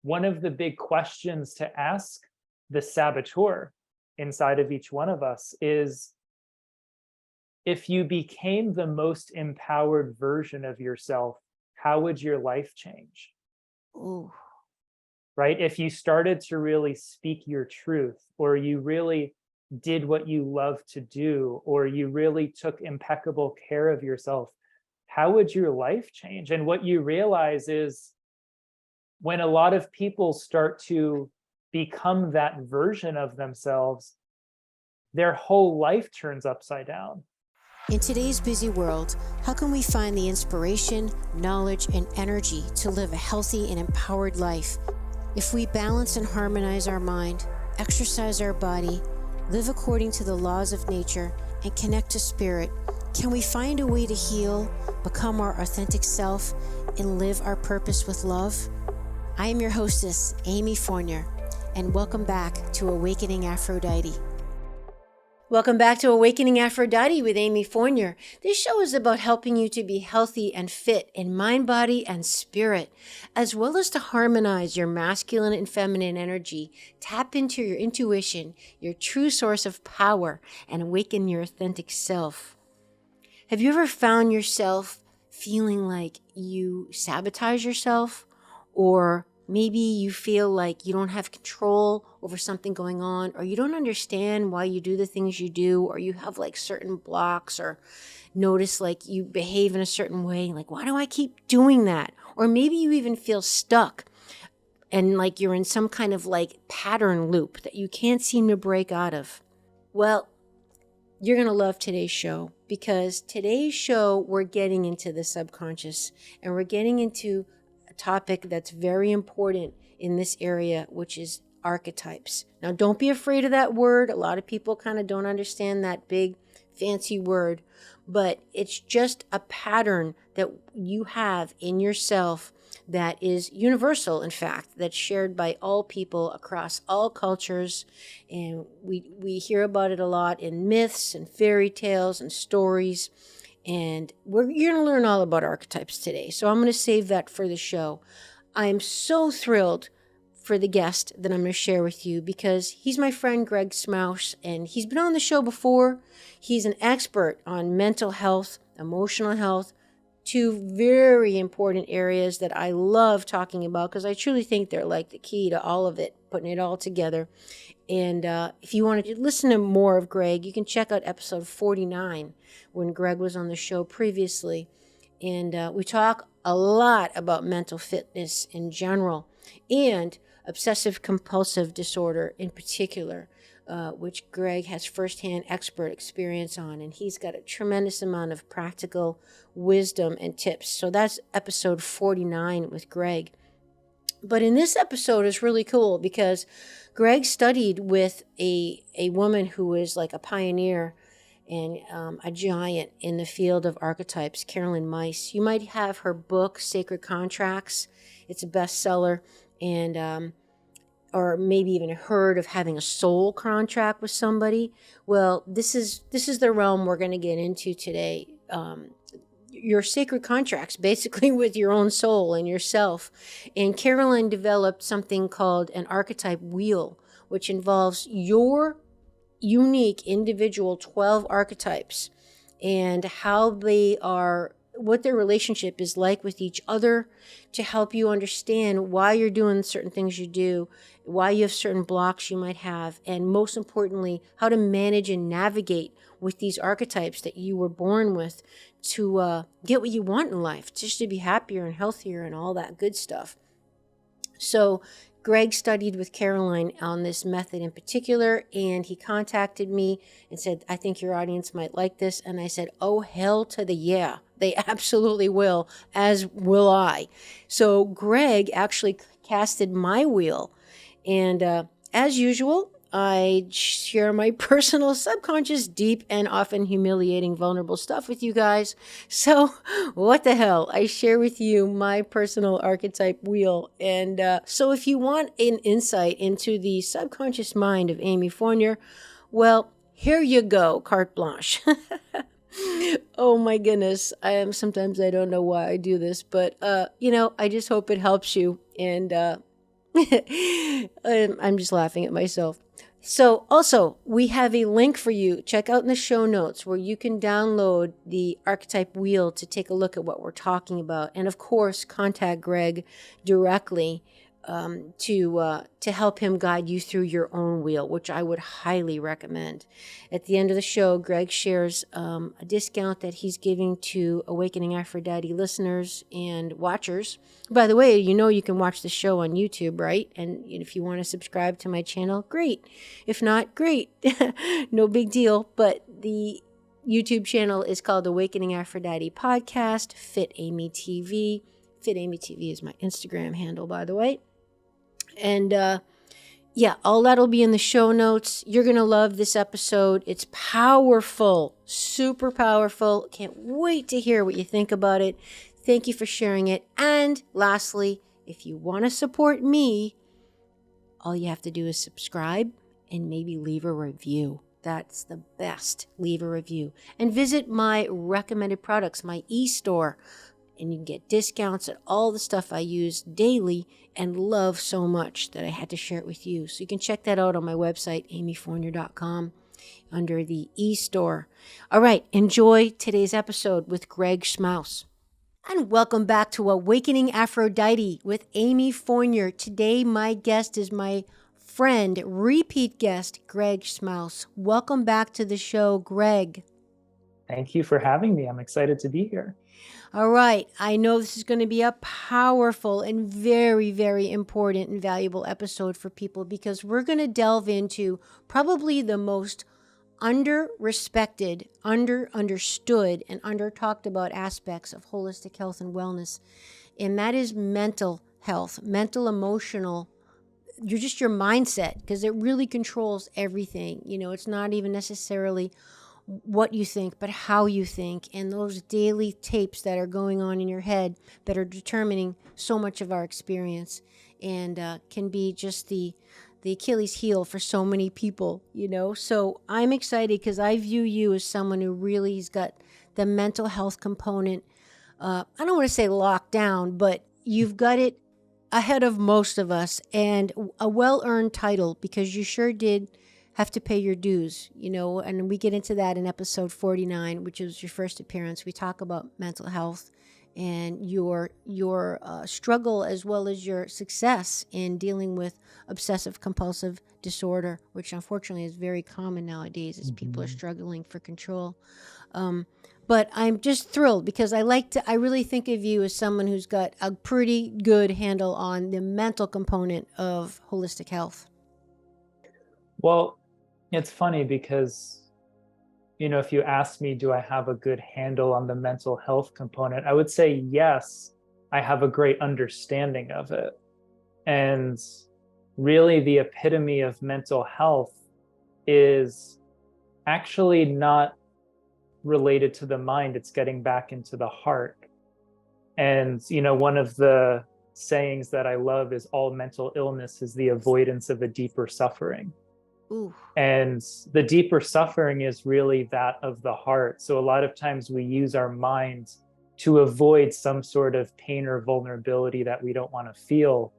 one of the big questions to ask the saboteur inside of each one of us is, if you became the most empowered version of yourself, how would your life change? Ooh. Right? If you started to really speak your truth, or you really did what you love to do, or you really took impeccable care of yourself, how would your life change? And what you realize is, when a lot of people start to become that version of themselves, their whole life turns upside down. In today's busy world, how can we find the inspiration, knowledge, and energy to live a healthy and empowered life? If we balance and harmonize our mind, exercise our body, live according to the laws of nature, and connect to spirit, can we find a way to heal, become our authentic self, and live our purpose with love? I am your hostess, Amy Fournier, and welcome back to Awakening Aphrodite. Welcome back to Awakening Aphrodite with Amy Fournier. This show is about helping you to be healthy and fit in mind, body, and spirit, as well as to harmonize your masculine and feminine energy, tap into your intuition, your true source of power, and awaken your authentic self. Have you ever found yourself feeling like you sabotage yourself? Or maybe you feel like you don't have control over something going on, or you don't understand why you do the things you do, or you have like certain blocks, or notice like you behave in a certain way, like, why do I keep doing that? Or maybe you even feel stuck and like you're in some kind of like pattern loop that you can't seem to break out of. Well, you're going to love today's show, because today's show, we're getting into the subconscious, and we're getting into a topic that's very important in this area, which is archetypes. Now, don't be afraid of that word. A lot of people kind of don't understand that big fancy word, but it's just a pattern that you have in yourself that is universal, in fact, that's shared by all people across all cultures. And we hear about it a lot in myths and fairy tales and stories. And you're going to learn all about archetypes today. So I'm going to save that for the show. I'm so thrilled for the guest that I'm going to share with you, because he's my friend Greg Schmaus, and he's been on the show before. He's an expert on mental health, emotional health, two very important areas that I love talking about, because I truly think they're like the key to all of it, putting it all together. And if you want to listen to more of Greg, you can check out episode 49 when Greg was on the show previously. And we talk a lot about mental fitness in general, and obsessive compulsive disorder in particular, which Greg has firsthand expert experience on. And he's got a tremendous amount of practical wisdom and tips. So that's episode 49 with Greg. But in this episode is really cool, because Greg studied with a woman who is like a pioneer and a giant in the field of archetypes, Caroline Myss. You might have her book, Sacred Contracts. It's a bestseller. And or maybe even heard of having a soul contract with somebody. Well, this is the realm we're going to get into today. Your sacred contracts, basically, with your own soul and yourself. And Caroline developed something called an archetype wheel, which involves your unique individual 12 archetypes and how they are, what their relationship is like with each other, to help you understand why you're doing certain things you do, why you have certain blocks you might have, and most importantly, how to manage and navigate with these archetypes that you were born with to get what you want in life, just to be happier and healthier and all that good stuff. So Greg studied with Caroline on this method in particular, and he contacted me and said, I think your audience might like this. And I said, oh, hell to the yeah. They absolutely will, as will I. So Greg actually casted my wheel. And as usual, I share my personal, subconscious, deep, and often humiliating, vulnerable stuff with you guys. So what the hell? I share with you my personal archetype wheel. And so if you want an insight into the subconscious mind of Amy Fournier, well, here you go, carte blanche. Oh my goodness. Sometimes I don't know why I do this, but I just hope it helps you. And I'm just laughing at myself. So also, we have a link for you. Check out in the show notes where you can download the archetype wheel to take a look at what we're talking about. And of course, contact Greg directly to help him guide you through your own wheel, which I would highly recommend. At the end of the show, Greg shares a discount that he's giving to Awakening Aphrodite listeners and watchers. By the way, you can watch the show on YouTube, right? And if you want to subscribe to my channel, great. If not, great. No big deal. But the YouTube channel is called Awakening Aphrodite Podcast, Fit Amy TV. Fit Amy TV is my Instagram handle, by the way. And all that'll be in the show notes. You're going to love this episode. It's powerful, super powerful. Can't wait to hear what you think about it. Thank you for sharing it. And lastly, if you want to support me, all you have to do is subscribe and maybe leave a review. That's the best. Leave a review. And visit my recommended products, my e-store. And you can get discounts at all the stuff I use daily and love so much that I had to share it with you. So you can check that out on my website, amyfournier.com, under the e-store. All right, enjoy today's episode with Greg Schmaus. And welcome back to Awakening Aphrodite with Amy Fournier. Today, my guest is my friend, repeat guest, Greg Schmaus. Welcome back to the show, Greg. Thank you for having me. I'm excited to be here. All right. I know this is going to be a powerful and very, very important and valuable episode for people because we're going to delve into probably the most under-respected, under-understood, and under-talked about aspects of holistic health and wellness. And that is mental health, mental, emotional, your mindset, because it really controls everything. It's not even necessarily what you think, but how you think, and those daily tapes that are going on in your head that are determining so much of our experience and can be just the Achilles heel for so many people, So I'm excited because I view you as someone who really has got the mental health component. I don't want to say locked down, but you've got it ahead of most of us, and a well-earned title because you sure did have to pay your dues, and we get into that in episode 49, which is your first appearance. We talk about mental health and your struggle as well as your success in dealing with obsessive compulsive disorder, which unfortunately is very common nowadays as people are struggling for control. But I'm just thrilled because I really think of you as someone who's got a pretty good handle on the mental component of holistic health. Well, it's funny because, if you ask me, do I have a good handle on the mental health component? I would say yes, I have a great understanding of it. And really the epitome of mental health is actually not related to the mind. It's getting back into the heart. And, one of the sayings that I love is all mental illness is the avoidance of a deeper suffering. Ooh. And the deeper suffering is really that of the heart. So a lot of times we use our mind to avoid some sort of pain or vulnerability that we don't want to feel.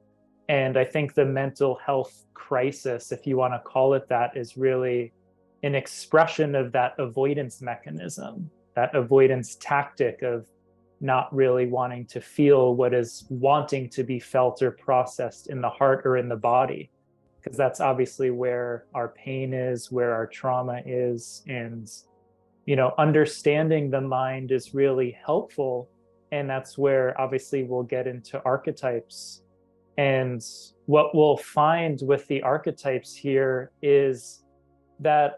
And I think the mental health crisis, if you want to call it that, is really an expression of that avoidance mechanism, that avoidance tactic of not really wanting to feel what is wanting to be felt or processed in the heart or in the body. Because that's obviously where our pain is, where our trauma is. And, understanding the mind is really helpful. And that's where obviously we'll get into archetypes. And what we'll find with the archetypes here is that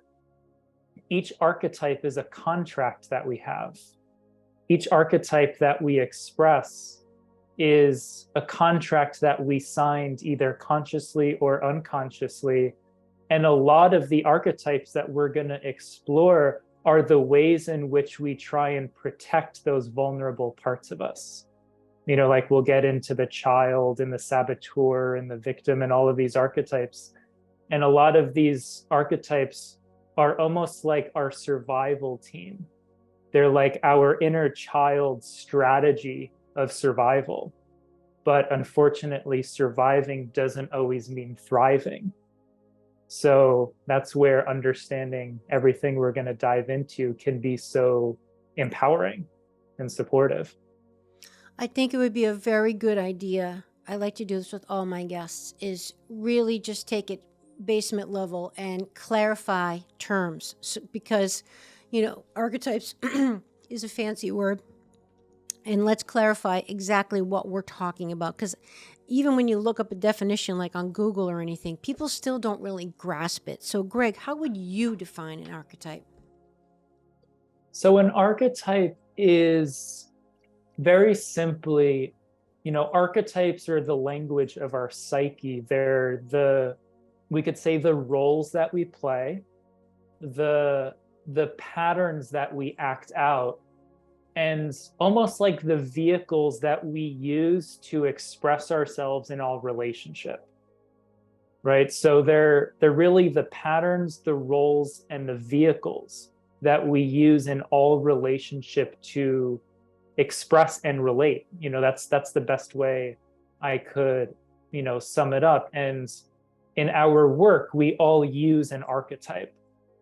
each archetype is a contract that we have. Each archetype that we express is a contract that we signed either consciously or unconsciously. And a lot of the archetypes that we're going to explore are the ways in which we try and protect those vulnerable parts of us. Like we'll get into the child and the saboteur and the victim and all of these archetypes. And a lot of these archetypes are almost like our survival team. They're like our inner child strategy of survival. but unfortunately, surviving doesn't always mean thriving. So that's where understanding everything we're going to dive into can be so empowering and supportive. I think it would be a very good idea. I like to do this with all my guests, is really just take it basement level and clarify terms. So, because, archetypes is a fancy word. And let's clarify exactly what we're talking about. Because even when you look up a definition like on Google or anything, people still don't really grasp it. So Greg, how would you define an archetype? So an archetype is very simply, archetypes are the language of our psyche. They're we could say the roles that we play, the patterns that we act out, and almost like the vehicles that we use to express ourselves in all relationship, right? So they're really the patterns, the roles, and the vehicles that we use in all relationship to express and relate. That's the best way I could, sum it up. And in our work, we all use an archetype.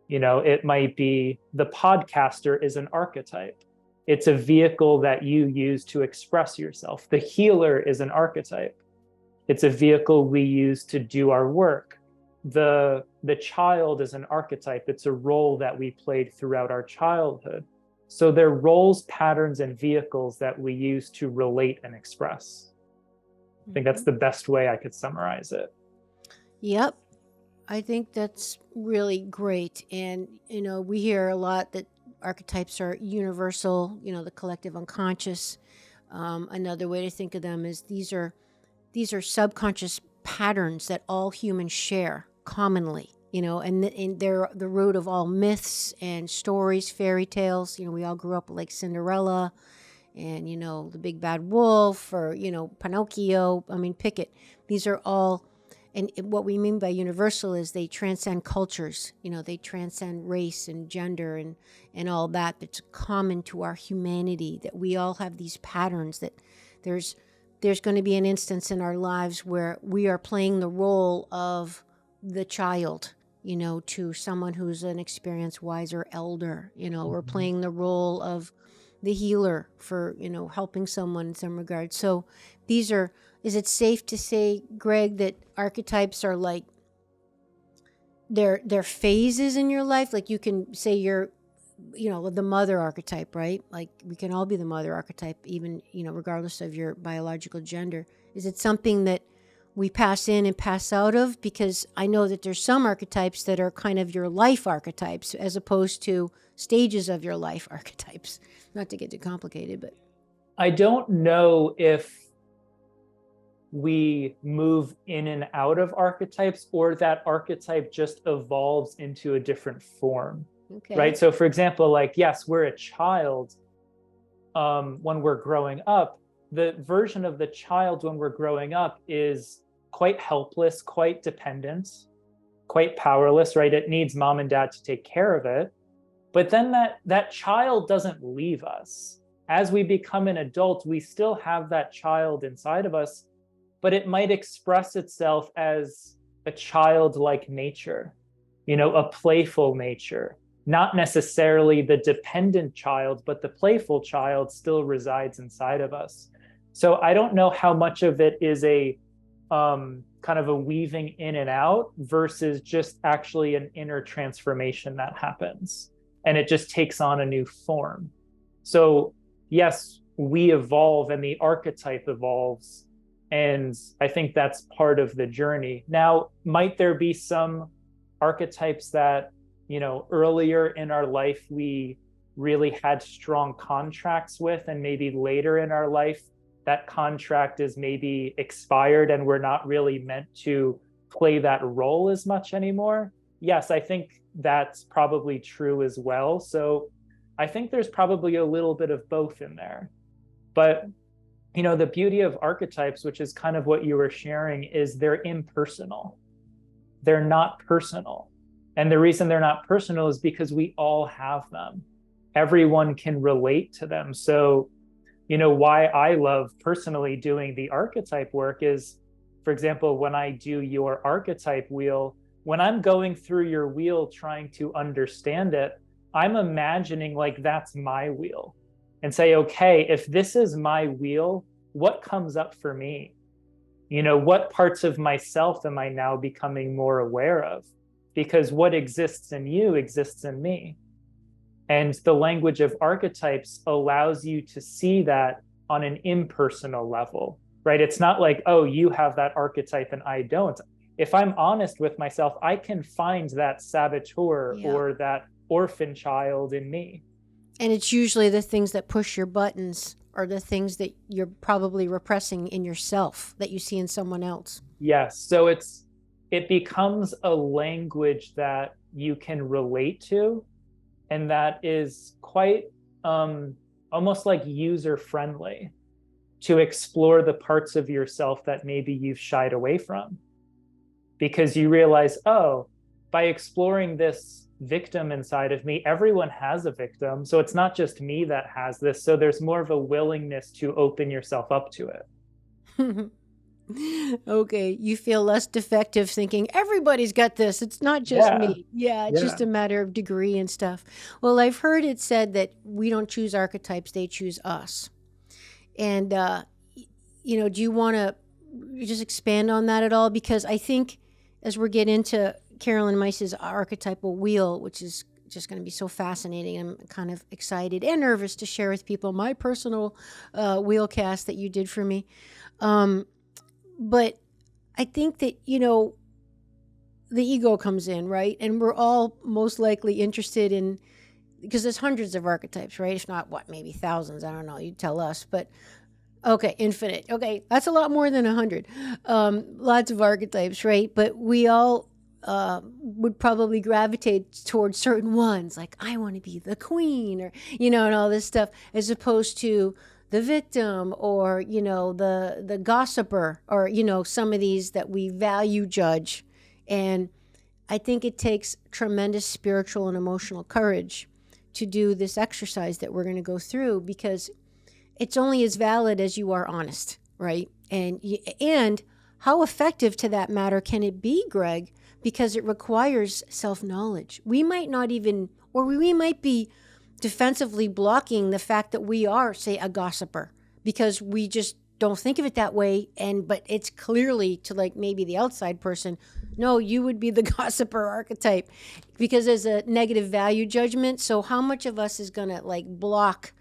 It might be the podcaster is an archetype. It's a vehicle that you use to express yourself. The healer is an archetype. It's a vehicle we use to do our work. The child is an archetype. It's a role that we played throughout our childhood. So they're roles, patterns, and vehicles that we use to relate and express. I think that's the best way I could summarize it. Yep. I think that's really great. And, we hear a lot that archetypes are universal, the collective unconscious. Another way to think of them is these are subconscious patterns that all humans share commonly, and they're the root of all myths and stories, fairy tales. We all grew up like Cinderella and, the big bad wolf or, Pinocchio. I mean, pick it. These are all. And what we mean by universal is they transcend cultures, they transcend race and gender and all that's common to our humanity, that we all have these patterns, that there's going to be an instance in our lives where we are playing the role of the child, to someone who's an experienced, wiser elder. We're playing the role of the healer for, helping someone in some regard. So is it safe to say, Greg, that archetypes are like they're phases in your life? Like you can say you're, the mother archetype, right? Like we can all be the mother archetype, even, regardless of your biological gender. Is it something that we pass in and pass out of? Because I know that there's some archetypes that are kind of your life archetypes as opposed to stages of your life archetypes. Not to get too complicated, but. I don't know if we move in and out of archetypes or that archetype just evolves into a different form. Okay. Right? So for example, like, yes, we're a child when we're growing up. The version of the child when we're growing up is quite helpless, quite dependent, quite powerless, right? It needs mom and dad to take care of it. But then that child doesn't leave us. As we become an adult, we still have that child inside of us, but it might express itself as a childlike nature, a playful nature, not necessarily the dependent child, but the playful child still resides inside of us. So I don't know how much of it is a kind of a weaving in and out versus just actually an inner transformation that happens. And it just takes on a new form. So yes, we evolve and the archetype evolves. And I think that's part of the journey. Now, might there be some archetypes that, earlier in our life, we really had strong contracts with, and maybe later in our life, that contract is maybe expired and we're not really meant to play that role as much anymore? Yes, I think that's probably true as well. So I think there's probably a little bit of both in there. But the beauty of archetypes, which is kind of what you were sharing, is they're impersonal. They're not personal. And the reason they're not personal is because we all have them. Everyone can relate to them. So why I love personally doing the archetype work is, for example, when I do your archetype wheel, when I'm going through your wheel trying to understand it, I'm imagining like that's my wheel and say, okay, if this is my wheel, what comes up for me? What parts of myself am I now becoming more aware of? Because what exists in you exists in me. And the language of archetypes allows you to see that on an impersonal level, right? It's not like, oh, you have that archetype and I don't. If I'm honest with myself, I can find that saboteur or that orphan child in me. And it's usually the things that push your buttons or the things that you're probably repressing in yourself that you see in someone else. Yes. So it becomes a language that you can relate to, and that is quite almost like user friendly to explore the parts of yourself that maybe you've shied away from, because you realize, oh, by exploring this victim inside of me, everyone has a victim, so it's not just me that has this. So there's more of a willingness to open yourself up to it. Okay, you feel less defective thinking everybody's got this, it's not just me. It's just a matter of degree and stuff. Well, I've heard it said that we don't choose archetypes, they choose us. And do you want to just expand on that at all? Because I think as we get into Caroline Myss's archetypal wheel, which is just going to be so fascinating, I'm kind of excited and nervous to share with people my personal wheel cast that you did for me. But I think that, the ego comes in, right? And we're all most likely interested in, because there's hundreds of archetypes, right? If not, maybe thousands, I don't know, you tell us. But okay, infinite. Okay, that's a lot more than 100. Lots of archetypes, right? But we all would probably gravitate towards certain ones, like I want to be the queen, or, and all this stuff, as opposed to the victim or, the gossiper, or, some of these that we value judge. And I think it takes tremendous spiritual and emotional courage to do this exercise that we're going to go through, because it's only as valid as you are honest, right? And how effective, to that matter, can it be, Greg? Because it requires self-knowledge. We might not even, or we might be defensively blocking the fact that we are, say, a gossiper, because we just don't think of it that way. But it's clearly to, like, maybe the outside person, no, you would be the gossiper archetype, because there's a negative value judgment. So how much of us is going to, like, block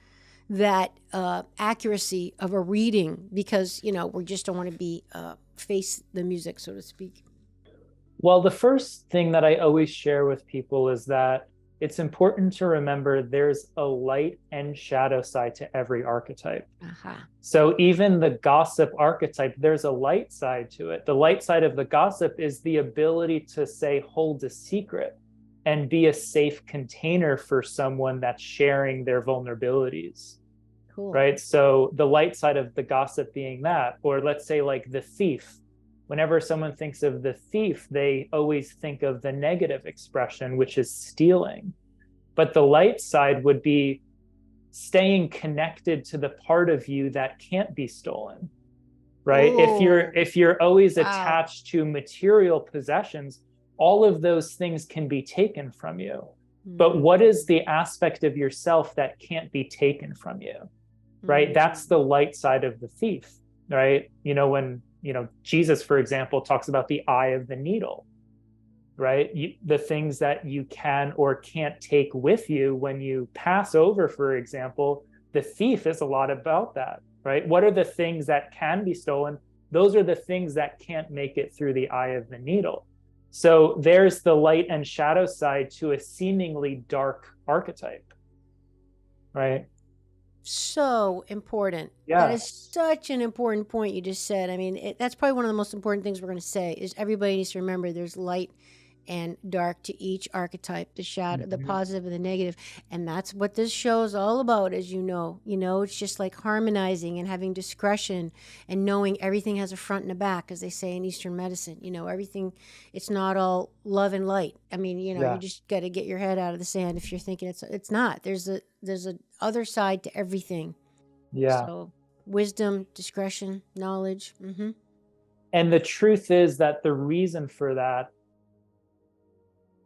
that accuracy of a reading because, we just don't want to be face the music, so to speak? Well, the first thing that I always share with people is that it's important to remember there's a light and shadow side to every archetype. So even the gossip archetype, there's a light side to it. The light side of the gossip is the ability to, say, hold a secret and be a safe container for someone that's sharing their vulnerabilities. Cool. Right? So the light side of the gossip being that, or let's say like the thief. Whenever someone thinks of the thief, they always think of the negative expression, which is stealing. But the light side would be staying connected to the part of you that can't be stolen, right? Ooh. If you're always Wow. attached to material possessions, all of those things can be taken from you. But what is the aspect of yourself that can't be taken from you, right? That's the light side of the thief, right? When Jesus, for example, talks about the eye of the needle, right? The things that you can or can't take with you when you pass over, for example, the thief is a lot about that, right? What are the things that can be stolen? Those are the things that can't make it through the eye of the needle. So there's the light and shadow side to a seemingly dark archetype, right? So important. Yeah. That is such an important point you just said. I mean, that's probably one of the most important things we're going to say is everybody needs to remember there's light and dark to each archetype, the shadow, the positive and the negative. And that's what this show is all about, as you know. It's just like harmonizing and having discretion and knowing everything has a front and a back, as they say in Eastern medicine. Everything, it's not all love and light. I mean, you just got to get your head out of the sand if you're thinking it's not. There's a other side to everything. Yeah. So wisdom, discretion, knowledge. And the truth is that the reason for that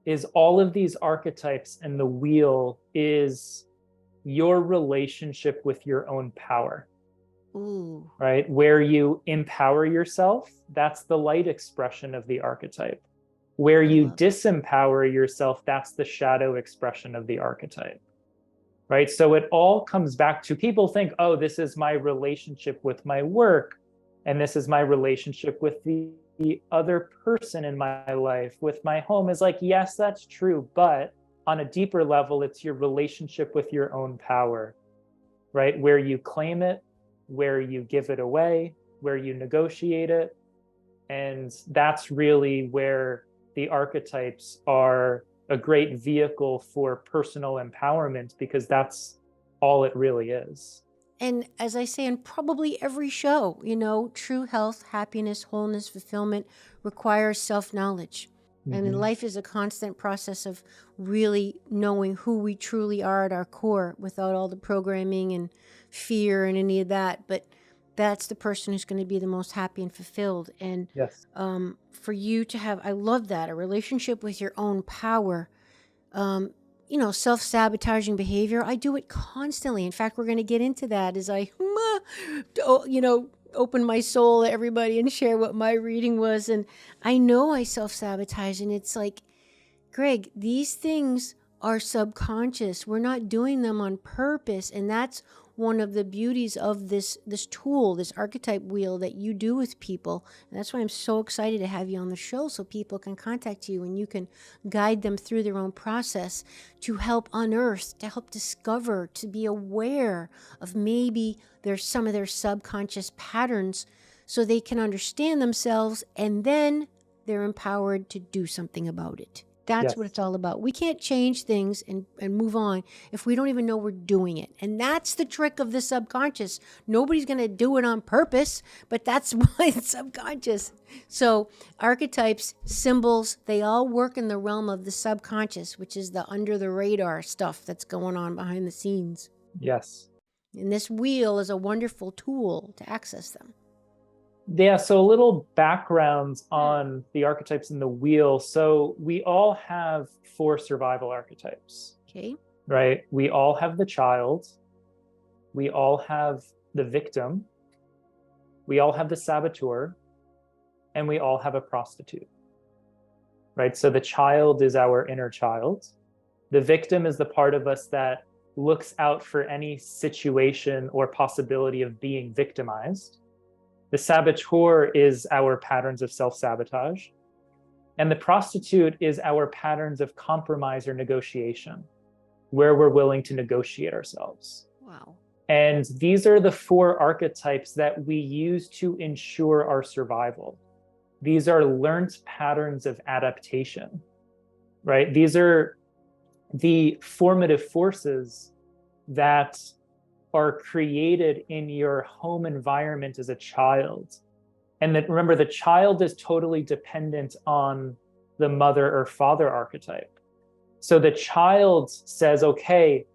is all of these archetypes and the wheel is your relationship with your own power. Ooh. Right? Where you empower yourself, that's the light expression of the archetype. Where you disempower yourself, that's the shadow expression of the archetype. Right? So it all comes back to, people think, oh, this is my relationship with my work, and this is my relationship with the other person in my life, with my home. Is like, yes, that's true, but on a deeper level, it's your relationship with your own power, right? Where you claim it, where you give it away, where you negotiate it. And that's really where the archetypes are a great vehicle for personal empowerment, because that's all it really is. And as I say in probably every show, true health, happiness, wholeness, fulfillment requires self-knowledge. And life is a constant process of really knowing who we truly are at our core, without all the programming and fear and any of that. But that's the person who's going to be the most happy and fulfilled. And Yes. for you to have, I love that, a relationship with your own power. Self-sabotaging behavior, I do it constantly. In fact, we're going to get into that as I, open my soul to everybody and share what my reading was. And I know I self-sabotage, and it's like, Greg, these things are subconscious. We're not doing them on purpose. And that's one of the beauties of this tool, this archetype wheel that you do with people. And that's why I'm so excited to have you on the show, so people can contact you and you can guide them through their own process to help unearth, to help discover, to be aware of maybe there's some of their subconscious patterns, so they can understand themselves, and then they're empowered to do something about it. That's what it's all about. We can't change things and move on if we don't even know we're doing it. And that's the trick of the subconscious. Nobody's going to do it on purpose, but that's why it's subconscious. So archetypes, symbols, they all work in the realm of the subconscious, which is the under the radar stuff that's going on behind the scenes. Yes. And this wheel is a wonderful tool to access them. Yeah, so a little background on the archetypes in the wheel. So we all have 4 survival archetypes. Okay. Right? We all have the child. We all have the victim. We all have the saboteur. And we all have a prostitute. Right? So the child is our inner child. The victim is the part of us that looks out for any situation or possibility of being victimized. The saboteur is our patterns of self-sabotage. And the prostitute is our patterns of compromise or negotiation, where we're willing to negotiate ourselves. Wow. And these are the 4 archetypes that we use to ensure our survival. These are learned patterns of adaptation, right? These are the formative forces that are created in your home environment as a child. And that, remember, the child is totally dependent on the mother or father archetype. So the child says, okay,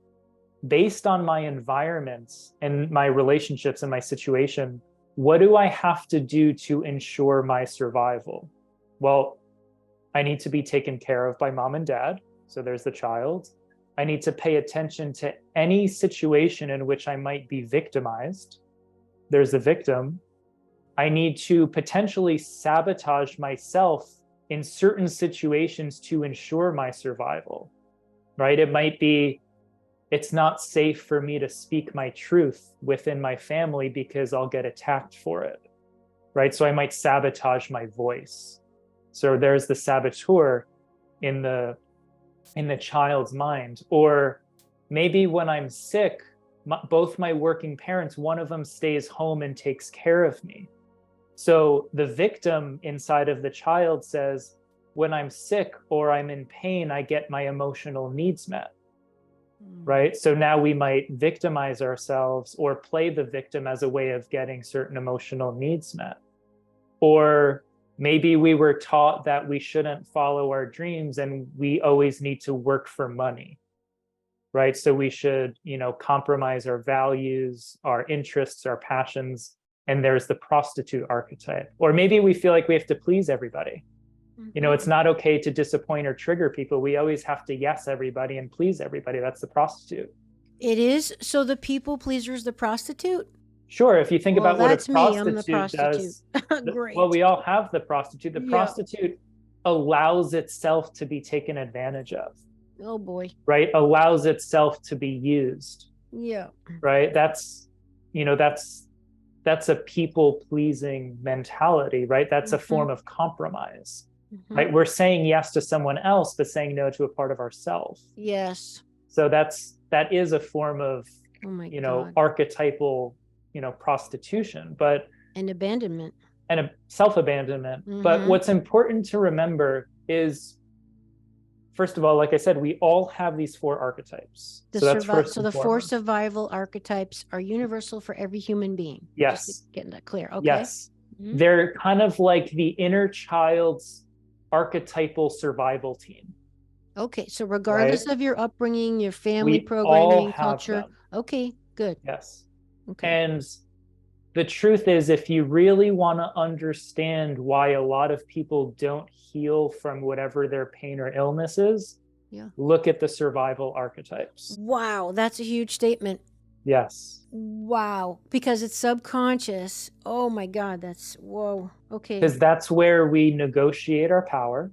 based on my environment and my relationships and my situation, what do I have to do to ensure my survival? Well, I need to be taken care of by mom and dad. So there's the child. I need to pay attention to any situation in which I might be victimized. There's the victim. I need to potentially sabotage myself in certain situations to ensure my survival, right? It might be, it's not safe for me to speak my truth within my family because I'll get attacked for it, right? So I might sabotage my voice. So there's the saboteur in the child's mind. Or maybe when I'm sick, both my working parents, one of them stays home and takes care of me. So the victim inside of the child says, when I'm sick or I'm in pain, I get my emotional needs met, right? So now we might victimize ourselves or play the victim as a way of getting certain emotional needs met. Or maybe we were taught that we shouldn't follow our dreams and we always need to work for money, right? So we should, compromise our values, our interests, our passions. And there's the prostitute archetype. Or maybe we feel like we have to please everybody. It's not okay to disappoint or trigger people. We always have to yes everybody and please everybody. That's the prostitute. It is. So the people pleaser is the prostitute? Sure. If you think about what a that's me. I'm the prostitute does, Great. well, we all have the prostitute. The prostitute allows itself to be taken advantage of. Oh boy. Right? Allows itself to be used. Yeah. Right? That's a people-pleasing mentality, right? That's a form of compromise. Right? We're saying yes to someone else, but saying no to a part of ourselves. Yes. So that is a form of, archetypal, prostitution, and abandonment. And a self-abandonment. But what's important to remember is, first of all, like I said, we all have these 4 archetypes. So the 4 survival archetypes are universal for every human being. Yes. Just getting that clear. Okay. Yes. They're kind of like the inner child's archetypal survival team. Okay. So regardless of your upbringing, your family programming, culture. Them. Okay, good. Yes. Okay. And the truth is, if you really want to understand why a lot of people don't heal from whatever their pain or illness is, look at the survival archetypes. Wow, that's a huge statement. Yes. Wow, because it's subconscious. Oh my God, whoa. Okay. Because that's where we negotiate our power.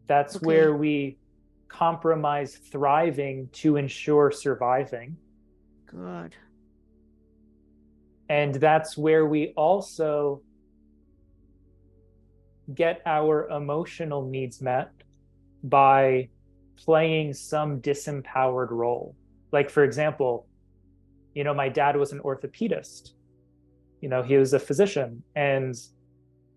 That's where we compromise thriving to ensure surviving. God. And that's where we also get our emotional needs met by playing some disempowered role. Like, for example, my dad was an orthopedist. He was a physician, and,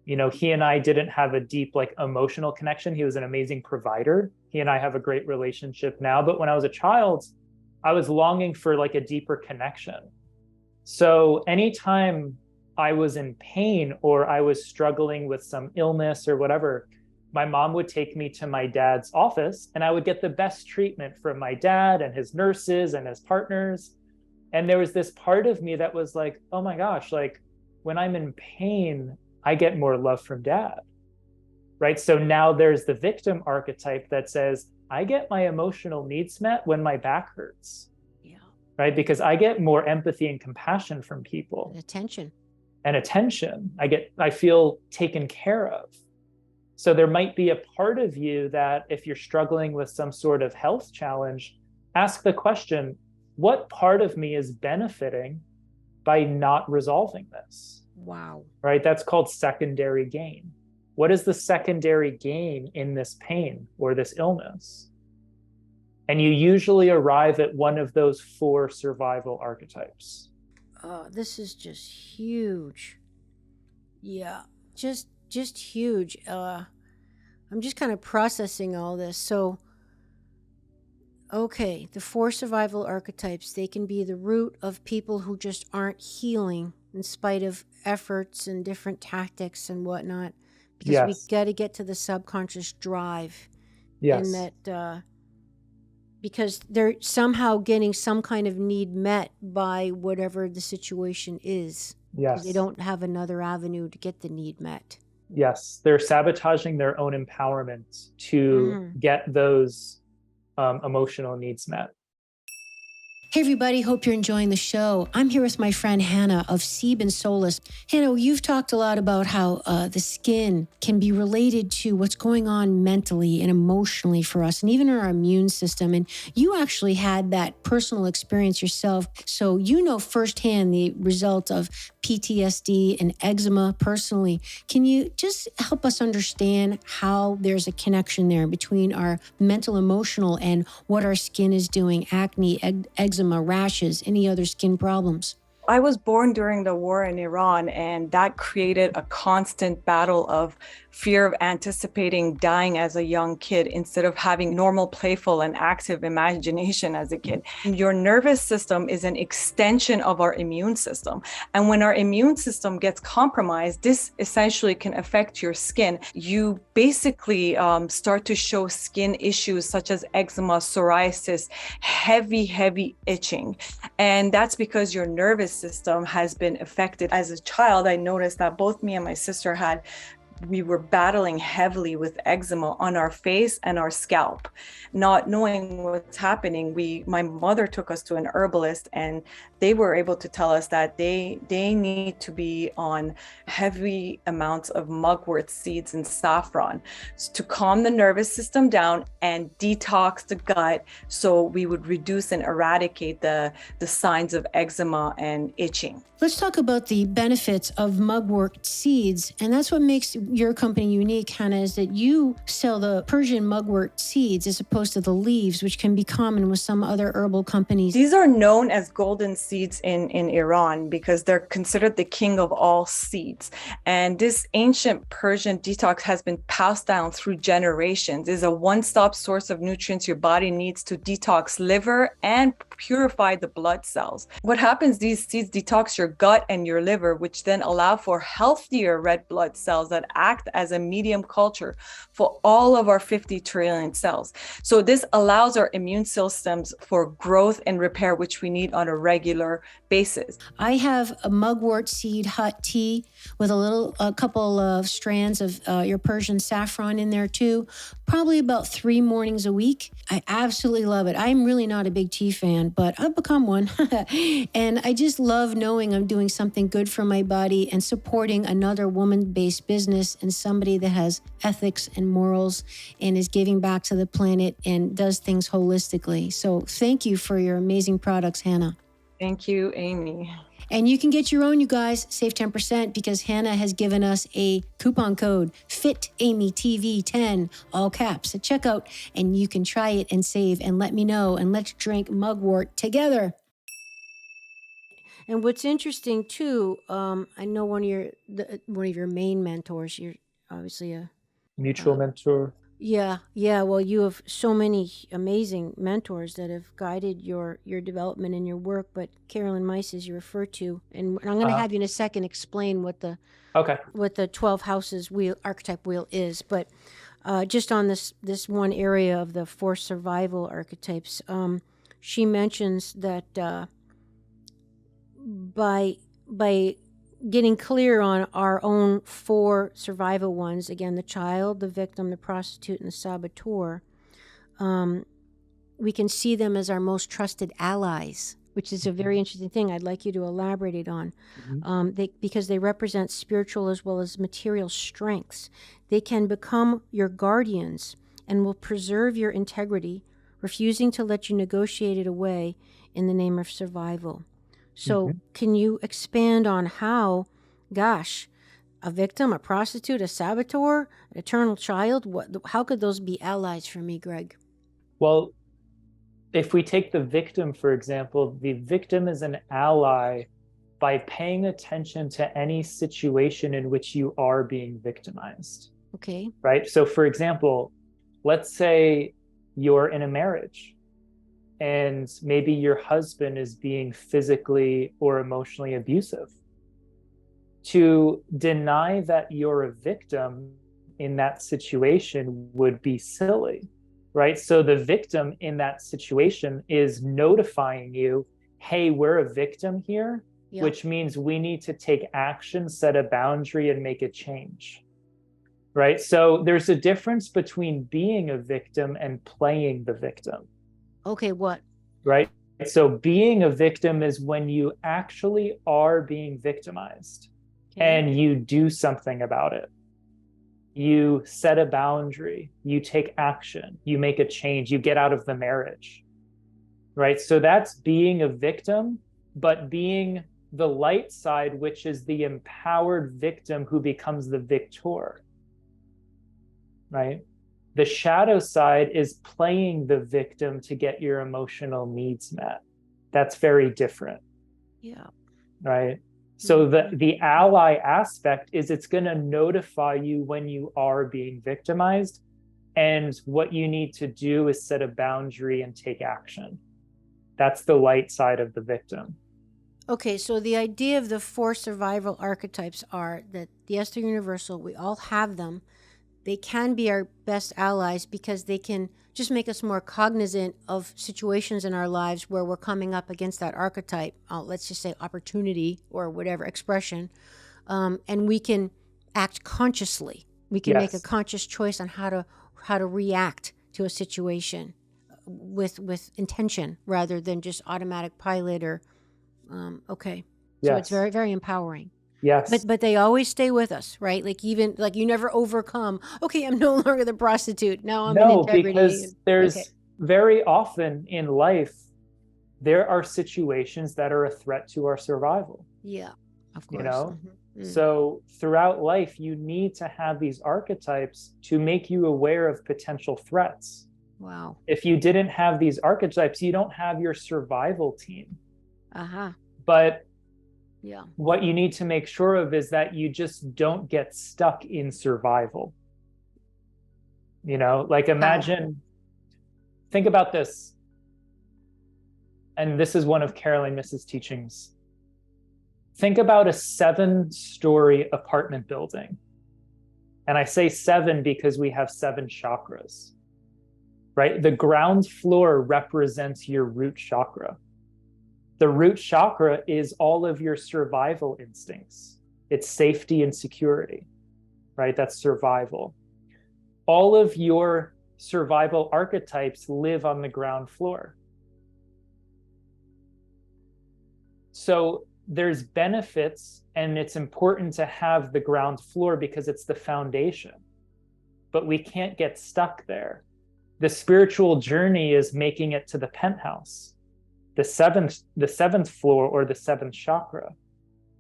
he and I didn't have a deep, emotional connection. He was an amazing provider. He and I have a great relationship now. But when I was a child, I was longing for a deeper connection. So anytime I was in pain or I was struggling with some illness or whatever, my mom would take me to my dad's office, and I would get the best treatment from my dad and his nurses and his partners. And there was this part of me that was like, oh my gosh, when I'm in pain, I get more love from dad. Right? So now there's the victim archetype that says, I get my emotional needs met when my back hurts. Right? Because I get more empathy and compassion from people. And attention. I feel taken care of. So there might be a part of you that, if you're struggling with some sort of health challenge, ask the question, what part of me is benefiting by not resolving this? Wow. Right? That's called secondary gain. What is the secondary gain in this pain or this illness? And you usually arrive at one of those 4 survival archetypes. This is just huge. Yeah, just huge. I'm just kind of processing all this. So, okay, the 4 survival archetypes, they can be the root of people who just aren't healing in spite of efforts and different tactics and whatnot. Because we got to get to the subconscious drive. Yes. And that... because they're somehow getting some kind of need met by whatever the situation is. Yes. They don't have another avenue to get the need met. Yes. They're sabotaging their own empowerment to get those emotional needs met. Hey everybody, hope you're enjoying the show. I'm here with my friend Hannah of Seeb and Solace. Hannah, you've talked a lot about how the skin can be related to what's going on mentally and emotionally for us, and even our immune system. And you actually had that personal experience yourself, so you know firsthand the result of PTSD and eczema personally. Can you just help us understand how there's a connection there between our mental, emotional, and what our skin is doing? Acne, eczema, rashes, any other skin problems? I was born during the war in Iran, and that created a constant battle of fear of anticipating dying as a young kid instead of having normal, playful, and active imagination as a kid. Your nervous system is an extension of our immune system. And when our immune system gets compromised, this essentially can affect your skin. You basically start to show skin issues such as eczema, psoriasis, heavy itching. And that's because your nervous system has been affected. As a child, I noticed that both me and my sister we were battling heavily with eczema on our face and our scalp. Not knowing what's happening, my mother took us to an herbalist, and they were able to tell us that they need to be on heavy amounts of mugwort seeds and saffron to calm the nervous system down and detox the gut, so we would reduce and eradicate the signs of eczema and itching. Let's talk about the benefits of mugwort seeds. And that's what makes your company unique, Hannah, is that you sell the Persian mugwort seeds as opposed to the leaves, which can be common with some other herbal companies. These are known as golden seeds in Iran because they're considered the king of all seeds. And this ancient Persian detox has been passed down through generations. It's a one-stop source of nutrients your body needs to detox liver and purify the blood cells. What happens, these seeds detox your gut and your liver, which then allow for healthier red blood cells that act as a medium culture for all of our 50 trillion cells. So this allows our immune systems for growth and repair, which we need on a regular basis. I have a mugwort seed hot tea with a couple of strands of your Persian saffron in there too, probably about 3 mornings a week. I absolutely love it. I'm really not a big tea fan, but I've become one. And I just love knowing I'm doing something good for my body and supporting another woman-based business and somebody that has ethics and morals and is giving back to the planet and does things holistically. So thank you for your amazing products, Hannah. Thank you, Amy. And you can get your own, you guys, save 10% because Hannah has given us a coupon code, FITAMYTV10, all caps, at checkout, and you can try it and save and let me know, and let's drink mugwort together. And what's interesting too, I know one of your main mentors. You're obviously a Mutual mentor. Yeah. Well, you have so many amazing mentors that have guided your development and your work. But Caroline Myss, as you refer to, and I'm going to have you in a second explain what the 12 houses wheel archetype wheel is. But just on this one area of the 4 survival archetypes, she mentions that by getting clear on our own 4 survival ones, again, the child, the victim, the prostitute, and the saboteur, we can see them as our most trusted allies, which is a very interesting thing I'd like you to elaborate it on. Because they represent spiritual as well as material strengths. They can become your guardians and will preserve your integrity, refusing to let you negotiate it away in the name of survival. So can you expand on how, a victim, a prostitute, a saboteur, an eternal child, how could those be allies for me, Greg? Well, if we take the victim, for example, the victim is an ally by paying attention to any situation in which you are being victimized. Okay. Right? So for example, let's say you're in a marriage and maybe your husband is being physically or emotionally abusive. To deny that you're a victim in that situation would be silly, right? So the victim in that situation is notifying you, hey, we're a victim here, which means we need to take action, set a boundary, and make a change, right? So there's a difference between being a victim and playing the victim. Okay, what? Right? So being a victim is when you actually are being victimized and you do something about it. You set a boundary, you take action, you make a change, you get out of the marriage, right? So that's being a victim, but being the light side, which is the empowered victim who becomes the victor, right? The shadow side is playing the victim to get your emotional needs met. That's very different. Yeah. Right? So the ally aspect is it's going to notify you when you are being victimized, and what you need to do is set a boundary and take action. That's the light side of the victim. Okay, so the idea of the 4 survival archetypes are that, yes, they're universal. We all have them. They can be our best allies because they can just make us more cognizant of situations in our lives where we're coming up against that archetype. Let's just say opportunity or whatever expression. And we can act consciously. We can make a conscious choice on how to react to a situation with intention rather than just automatic pilot or okay. So it's very, very empowering. Yes. But they always stay with us, right? Like even like you never overcome, okay, I'm no longer the prostitute. Now I'm in integrity. Because there's very often in life, there are situations that are a threat to our survival. Yeah, of course. You know? So throughout life, you need to have these archetypes to make you aware of potential threats. Wow. If you didn't have these archetypes, you don't have your survival team. Uh-huh. But yeah, what you need to make sure of is that you just don't get stuck in survival. You know, like imagine, think about this. And this is one of Caroline Myss's teachings. Think about a 7-story apartment building. And I say 7 because we have 7 chakras, right? The ground floor represents your root chakra. The root chakra is all of your survival instincts. It's safety and security, right? That's survival. All of your survival archetypes live on the ground floor. So there's benefits, and it's important to have the ground floor because it's the foundation. But we can't get stuck there. The spiritual journey is making it to the penthouse. The seventh floor or the 7th chakra.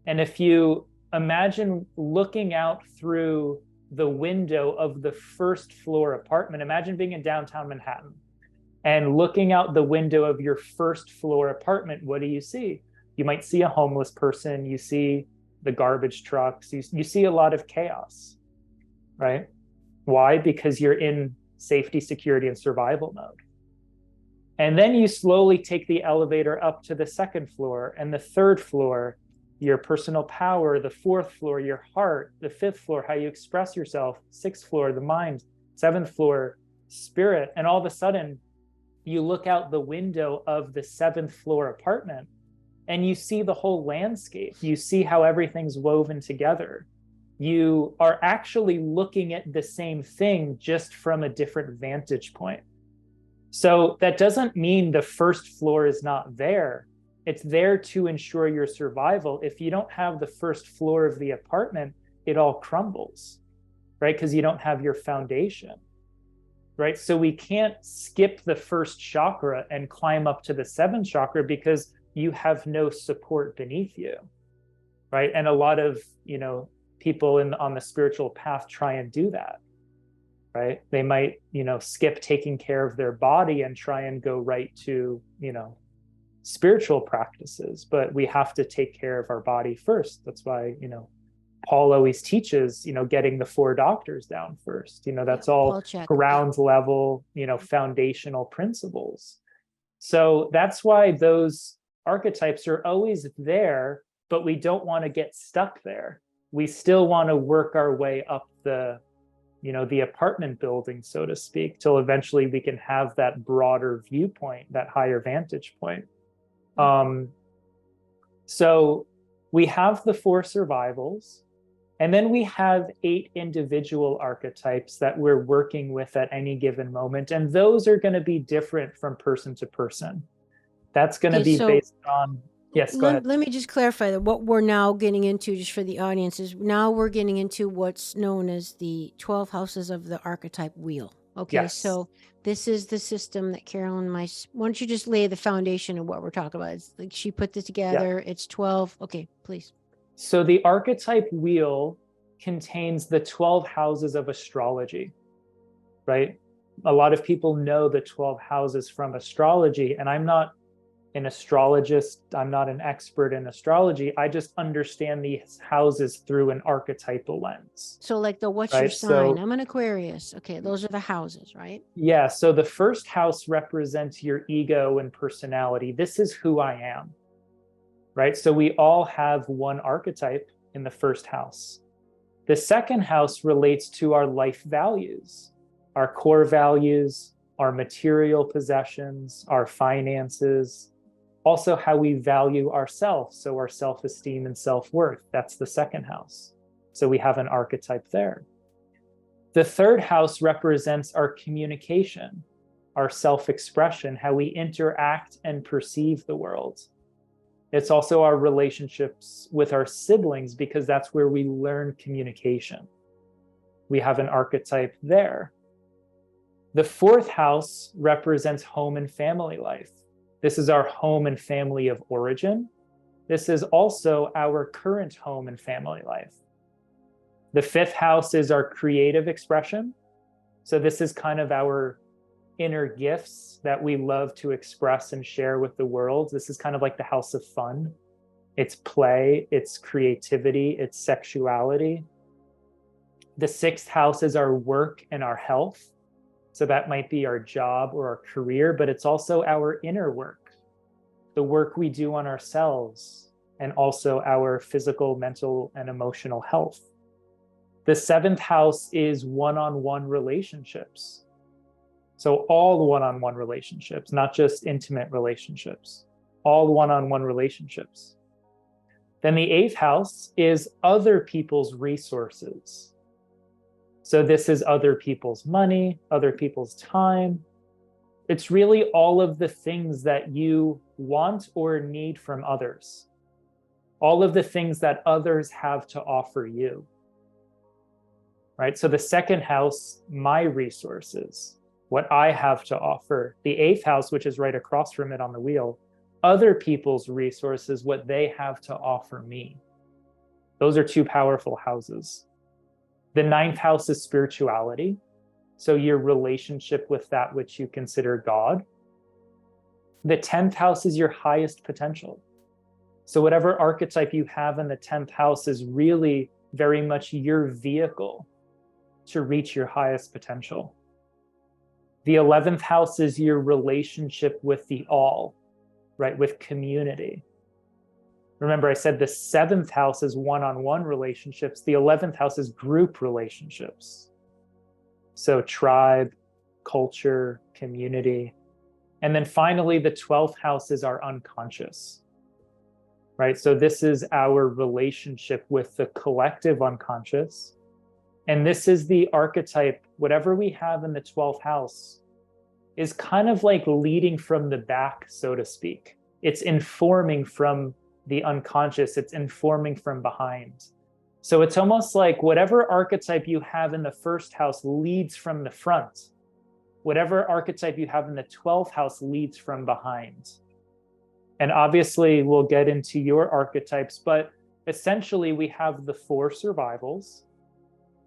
And if you imagine looking out through the window of the 1st floor apartment, imagine being in downtown Manhattan and looking out the window of your 1st floor apartment, what do you see? You might see a homeless person, you see the garbage trucks, you see a lot of chaos, right? Why? Because you're in safety, security, and survival mode. And then you slowly take the elevator up to the 2nd floor and the 3rd floor, your personal power, the 4th floor, your heart, the 5th floor, how you express yourself, 6th floor, the mind, 7th floor, spirit. And all of a sudden, you look out the window of the 7th floor apartment and you see the whole landscape. You see how everything's woven together. You are actually looking at the same thing just from a different vantage point. So that doesn't mean the 1st floor is not there. It's there to ensure your survival. If you don't have the 1st floor of the apartment, it all crumbles, right? Because you don't have your foundation, right? So we can't skip the 1st chakra and climb up to the 7th chakra because you have no support beneath you, right? And a lot of, people on the spiritual path try and do that. Right? They might, skip taking care of their body and try and go right to, spiritual practices. But we have to take care of our body first. That's why, Paul always teaches, getting the 4 doctors down first. That's all ground level, foundational principles. So that's why those archetypes are always there, but we don't want to get stuck there. We still want to work our way up the apartment building, so to speak, till eventually we can have that broader viewpoint, that higher vantage point. So we have the 4 survivals, and then we have 8 individual archetypes that we're working with at any given moment. And those are going to be different from person to person. That's going to be based on, yes, go ahead. Let me just clarify that what we're now getting into, just for the audience, is now we're getting into what's known as the 12 houses of the archetype wheel. Okay, yes. So this is the system that Caroline Myss, why don't you just lay the foundation of what we're talking about? It's like she put this together, It's 12. Okay, please. So the archetype wheel contains the 12 houses of astrology, right? A lot of people know the 12 houses from astrology, and I'm not an astrologist. I'm not an expert in astrology. I just understand these houses through an archetypal lens. So like what's your Right? sign? So I'm an Aquarius. Okay, those are the houses, right? yeah, so the first house represents your ego and personality. This is who I am, right? So we all have one archetype in the first house. The second house relates to our life values, our core values, our material possessions, our finances, also how we value ourselves. So our self-esteem and self-worth, that's the second house. So we have an archetype there. The third house represents our communication, our self-expression, how we interact and perceive the world. It's also our relationships with our siblings, because that's where we learn communication. We have an archetype there. The fourth house represents home and family life. This is our home and family of origin. This is also our current home and family life. The fifth house is our creative expression. So this is kind of our inner gifts that we love to express and share with the world. This is kind of like the house of fun. It's play, it's creativity, it's sexuality. The sixth house is our work and our health. So that might be our job or our career, but it's also our inner work, the work we do on ourselves, and also our physical, mental, and emotional health. The seventh house is one-on-one relationships. So all one-on-one relationships, not just intimate relationships, all one-on-one relationships. Then the eighth house is other people's resources. So this is other people's money, other people's time. It's really all of the things that you want or need from others. All of the things that others have to offer you. Right? So the second house, my resources, what I have to offer. The eighth house, which is right across from it on the wheel, other people's resources, what they have to offer me. Those are two powerful houses. The ninth house is spirituality. So your relationship with that which you consider God. The 10th house is your highest potential. So whatever archetype you have in the 10th house is really very much your vehicle to reach your highest potential. The 11th house is your relationship with the all, right? With community. Remember, I said the 7th house is one-on-one relationships. The 11th house is group relationships. So tribe, culture, community. And then finally, the 12th house is our unconscious, right? So this is our relationship with the collective unconscious. And this is the archetype, whatever we have in the 12th house is kind of like leading from the back, so to speak. It's informing from the unconscious, it's informing from behind. So it's almost like whatever archetype you have in the first house leads from the front. Whatever archetype you have in the 12th house leads from behind. And obviously we'll get into your archetypes, but essentially we have the 4 survivals.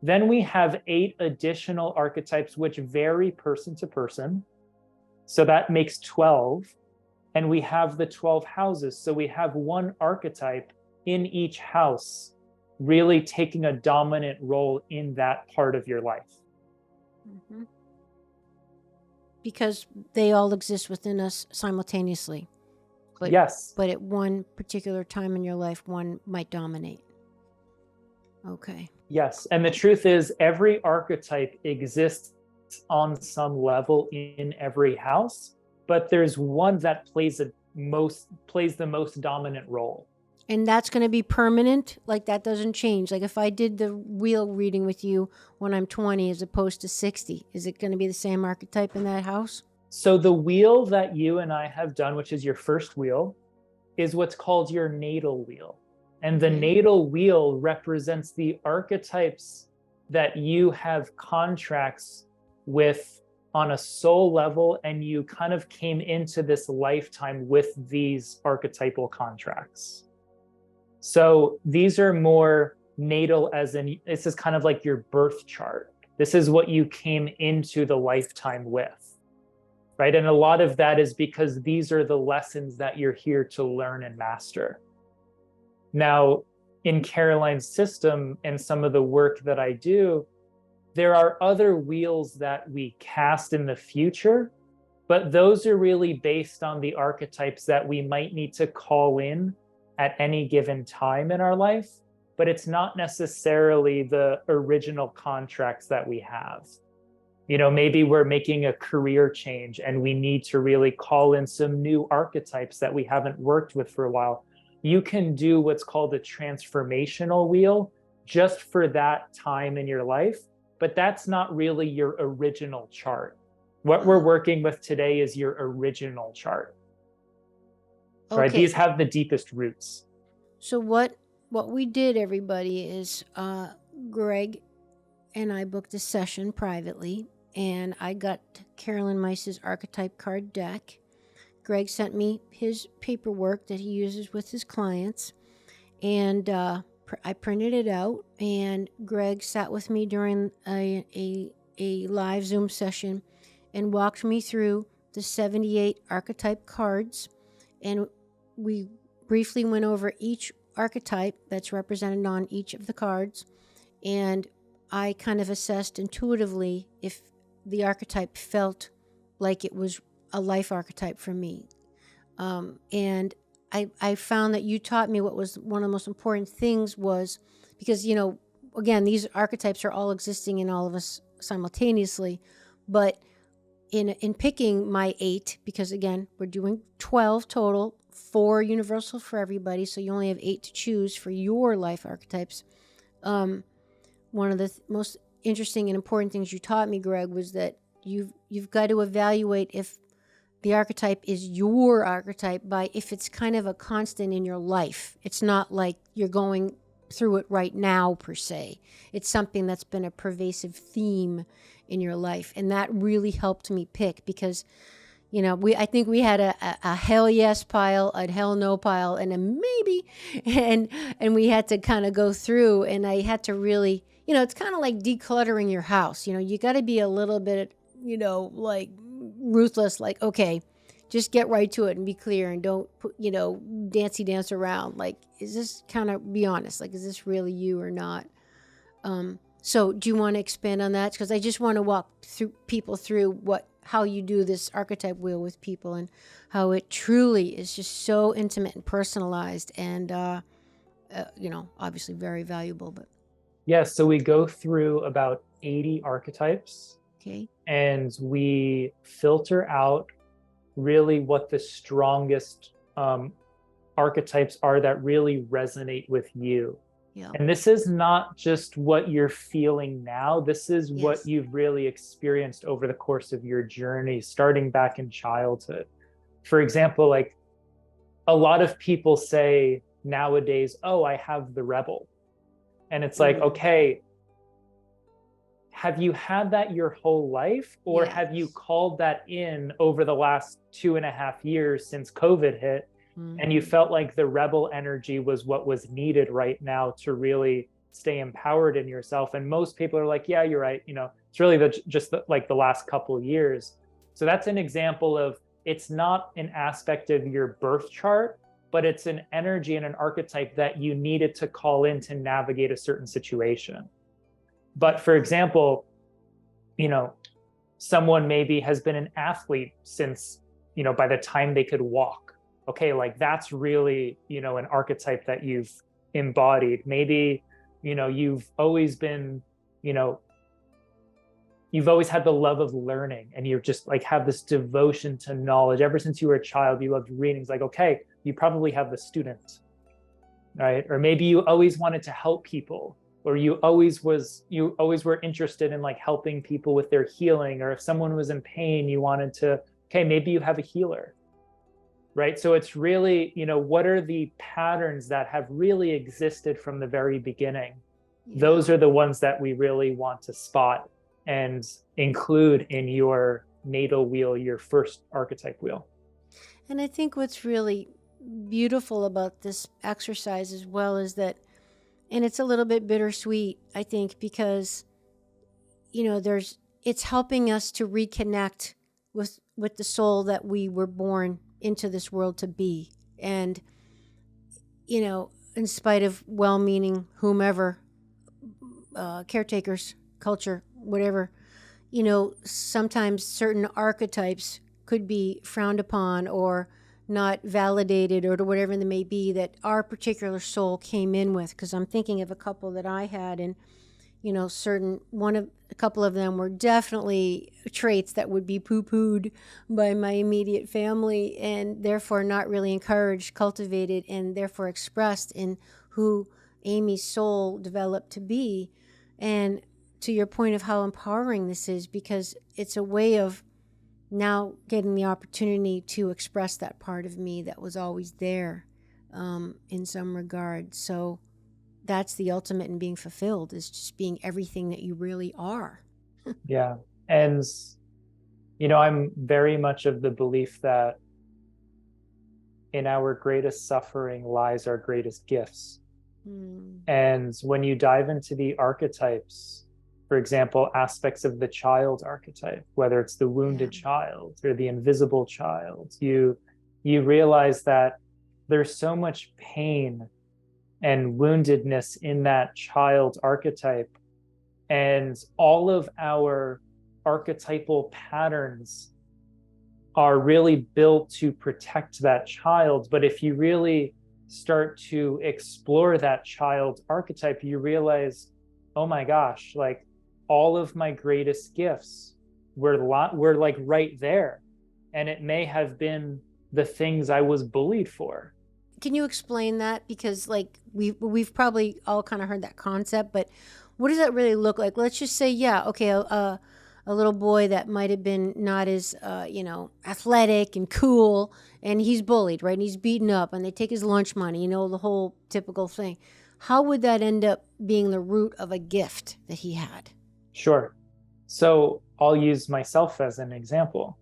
Then we have 8 additional archetypes, which vary person to person. So that makes 12. And we have the 12 houses. So we have one archetype in each house, really taking a dominant role in that part of your life. Mm-hmm. Because they all exist within us simultaneously. But, yes. But at one particular time in your life, one might dominate. Okay. Yes. And the truth is, every archetype exists on some level in every house, but there's one that plays the most dominant role. And that's going to be permanent? Like that doesn't change? Like if I did the wheel reading with you when I'm 20 as opposed to 60, is it going to be the same archetype in that house? So the wheel that you and I have done, which is your first wheel, is what's called your natal wheel. And the natal wheel represents the archetypes that you have contracts with on a soul level, and you kind of came into this lifetime with these archetypal contracts. So these are more natal, as in this is kind of like your birth chart. This is what you came into the lifetime with. right? And a lot of that is because these are the lessons that you're here to learn and master. Now, in Caroline's system and some of the work that I do, there are other wheels that we cast in the future, but those are really based on the archetypes that we might need to call in at any given time in our life, but it's not necessarily the original contracts that we have. You know, maybe we're making a career change and we need to really call in some new archetypes that we haven't worked with for a while. You can do what's called a transformational wheel just for that time in your life, but that's not really your original chart. What we're working with today is your original chart. Okay. Right? These have the deepest roots. So what we did, everybody, is Greg and I booked a session privately, and I got Caroline Myss's archetype card deck. Greg sent me his paperwork that he uses with his clients, and I printed it out, and Greg sat with me during a live Zoom session and walked me through the 78 archetype cards, and we briefly went over each archetype that's represented on each of the cards, and I kind of assessed intuitively if the archetype felt like it was a life archetype for me. And I found that you taught me what was one of the most important things was, because, you know, again, these archetypes are all existing in all of us simultaneously, but in picking my 8, because again, we're doing 12 total, 4 universal for everybody, so you only have 8 to choose for your life archetypes. One of the most interesting and important things you taught me, Greg, was that you've got to evaluate if the archetype is your archetype by if it's kind of a constant in your life. It's not like you're going through it right now per se. It's something that's been a pervasive theme in your life, and that really helped me pick, because, you know, I think we had a hell yes pile, a hell no pile, and a maybe, and we had to kind of go through, and I had to really, you know, it's kind of like decluttering your house. You know, you got to be a little bit, you know, like ruthless, like, okay, just get right to it and be clear, and don't put, you know, dancy dance around. Like, is this, kind of be honest, like, is this really you or not? So do you want to expand on that? Because I just want to walk people through how you do this archetype wheel with people, and how it truly is just so intimate and personalized, and you know, obviously very valuable. But yeah, so we go through about 80 archetypes. Okay. And we filter out really what the strongest archetypes are that really resonate with you. Yeah. And this is not just what you're feeling now. This is what you've really experienced over the course of your journey, starting back in childhood. For example, like, a lot of people say nowadays, oh, I have the rebel. And it's like, okay, have you had that your whole life, or have you called that in over the last 2.5 years since COVID hit? And you felt like the rebel energy was what was needed right now to really stay empowered in yourself. And most people are like, yeah, you're right. You know, it's really like the last couple of years. So that's an example of, it's not an aspect of your birth chart, but it's an energy and an archetype that you needed to call in to navigate a certain situation. But for example, you know, someone maybe has been an athlete since, you know, by the time they could walk. Okay, like, that's really, you know, an archetype that you've embodied. Maybe, you know, you've always been, you know, you've always had the love of learning, and you're just like have this devotion to knowledge. Ever since you were a child, you loved reading. It's like, okay, you probably have the student, right? Or maybe you always wanted to help people, or you always were interested in like helping people with their healing. Or if someone was in pain, you wanted to, okay, maybe you have a healer, right? So it's really, you know, what are the patterns that have really existed from the very beginning? Those are the ones that we really want to spot and include in your natal wheel, your first archetype wheel. And I think what's really beautiful about this exercise as well is that, and it's a little bit bittersweet, I think, because, you know, it's helping us to reconnect with with the soul that we were born into this world to be. And, you know, in spite of well-meaning whomever, caretakers, culture, whatever, you know, sometimes certain archetypes could be frowned upon or not validated or whatever they may be that our particular soul came in with. Because I'm thinking of a couple that I had, and, you know, a couple of them were definitely traits that would be poo-pooed by my immediate family, and therefore not really encouraged, cultivated, and therefore expressed in who Amy's soul developed to be. And to your point of how empowering this is, because it's a way of now getting the opportunity to express that part of me that was always there, in some regard. So that's the ultimate in being fulfilled, is just being everything that you really are. Yeah. And, you know, I'm very much of the belief that in our greatest suffering lies our greatest gifts. And when you dive into the archetypes, for example, aspects of the child archetype, whether it's the wounded child or the invisible child, you realize that there's so much pain and woundedness in that child archetype. And all of our archetypal patterns are really built to protect that child. But if you really start to explore that child archetype, you realize, oh my gosh, like all of my greatest gifts were like right there. And it may have been the things I was bullied for. Can you explain that? Because like we've probably all kind of heard that concept, but what does that really look like? Let's just say, a little boy that might have been not as, athletic and cool, and he's bullied, right? And he's beaten up, and they take his lunch money, you know, the whole typical thing. How would that end up being the root of a gift that he had? Sure. So I'll use myself as an example.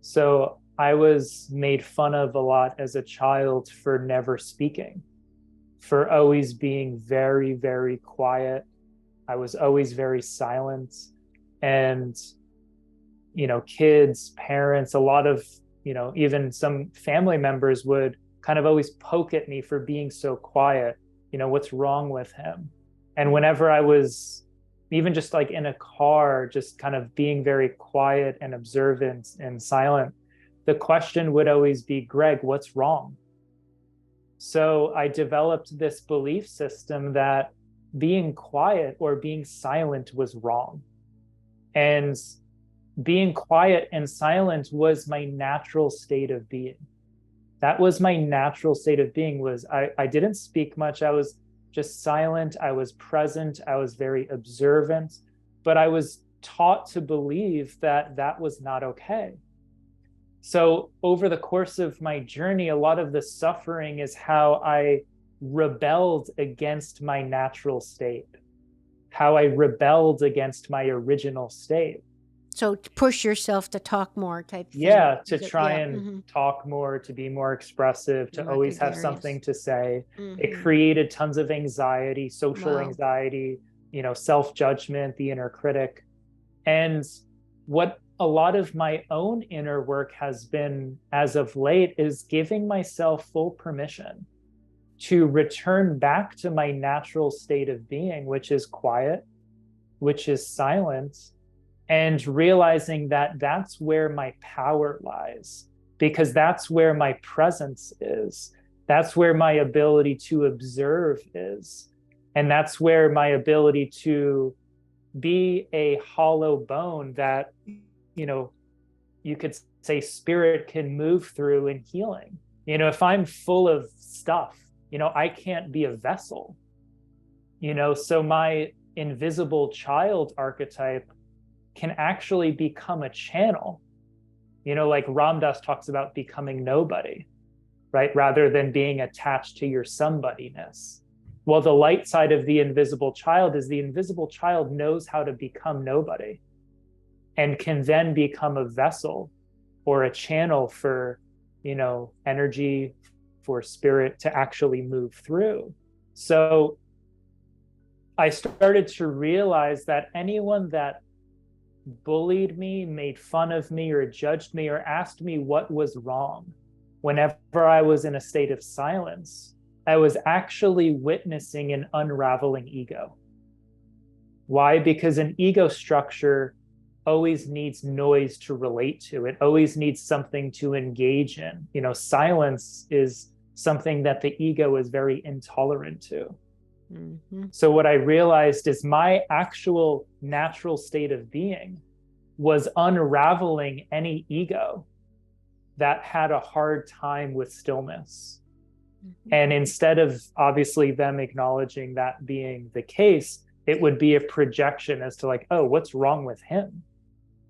So I was made fun of a lot as a child for never speaking, for always being very, very quiet. I was always very silent. And, you know, kids, parents, a lot of, you know, even some family members would kind of always poke at me for being so quiet. You know, what's wrong with him? And whenever I was even just like in a car, just kind of being very quiet and observant and silent, the question would always be, Greg, what's wrong? So I developed this belief system that being quiet or being silent was wrong. And being quiet and silent was my natural state of being. That was my natural state of being. Was I didn't speak much. I was just silent. I was present. I was very observant. But I was taught to believe that that was not okay. So over the course of my journey, a lot of the suffering is how I rebelled against my natural state, how I rebelled against my original state. So to push yourself to talk more type thing. Yeah, to try and talk more, to be more expressive, to always have something to say. It created tons of anxiety, social anxiety, you know, self-judgment, the inner critic. And what a lot of my own inner work has been as of late is giving myself full permission to return back to my natural state of being, which is quiet, which is silent, and realizing that that's where my power lies, because that's where my presence is. That's where my ability to observe is. And that's where my ability to be a hollow bone that, you know, you could say spirit can move through in healing. You know, if I'm full of stuff, you know, I can't be a vessel, you know, so my invisible child archetype can actually become a channel, you know, like Ram Dass talks about becoming nobody, right? Rather than being attached to your somebodyness. Well, the light side of the invisible child is the invisible child knows how to become nobody and can then become a vessel or a channel for, you know, energy, for spirit to actually move through. So I started to realize that anyone that bullied me, made fun of me, or judged me, or asked me what was wrong, whenever I was in a state of silence, I was actually witnessing an unraveling ego. Why? Because an ego structure always needs noise to relate to. It always needs something to engage in. You know, silence is something that the ego is very intolerant to. Mm-hmm. So what I realized is my actual natural state of being was unraveling any ego that had a hard time with stillness. Mm-hmm. And instead of obviously them acknowledging that being the case, it would be a projection as to like, oh, what's wrong with him?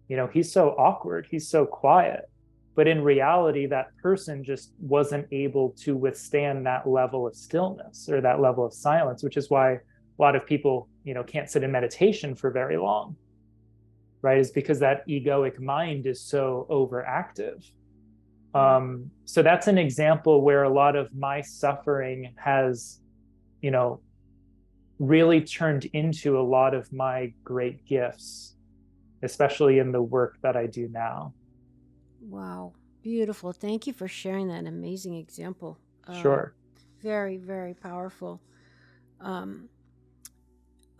You know, he's so awkward, he's so quiet. But in reality, that person just wasn't able to withstand that level of stillness or that level of silence, which is why a lot of people, you know, can't sit in meditation for very long, right? Is because that egoic mind is so overactive. So that's an example where a lot of my suffering has, you know, really turned into a lot of my great gifts, especially in the work that I do now. Wow. Beautiful. Thank you for sharing that amazing example. Sure. Very, very powerful.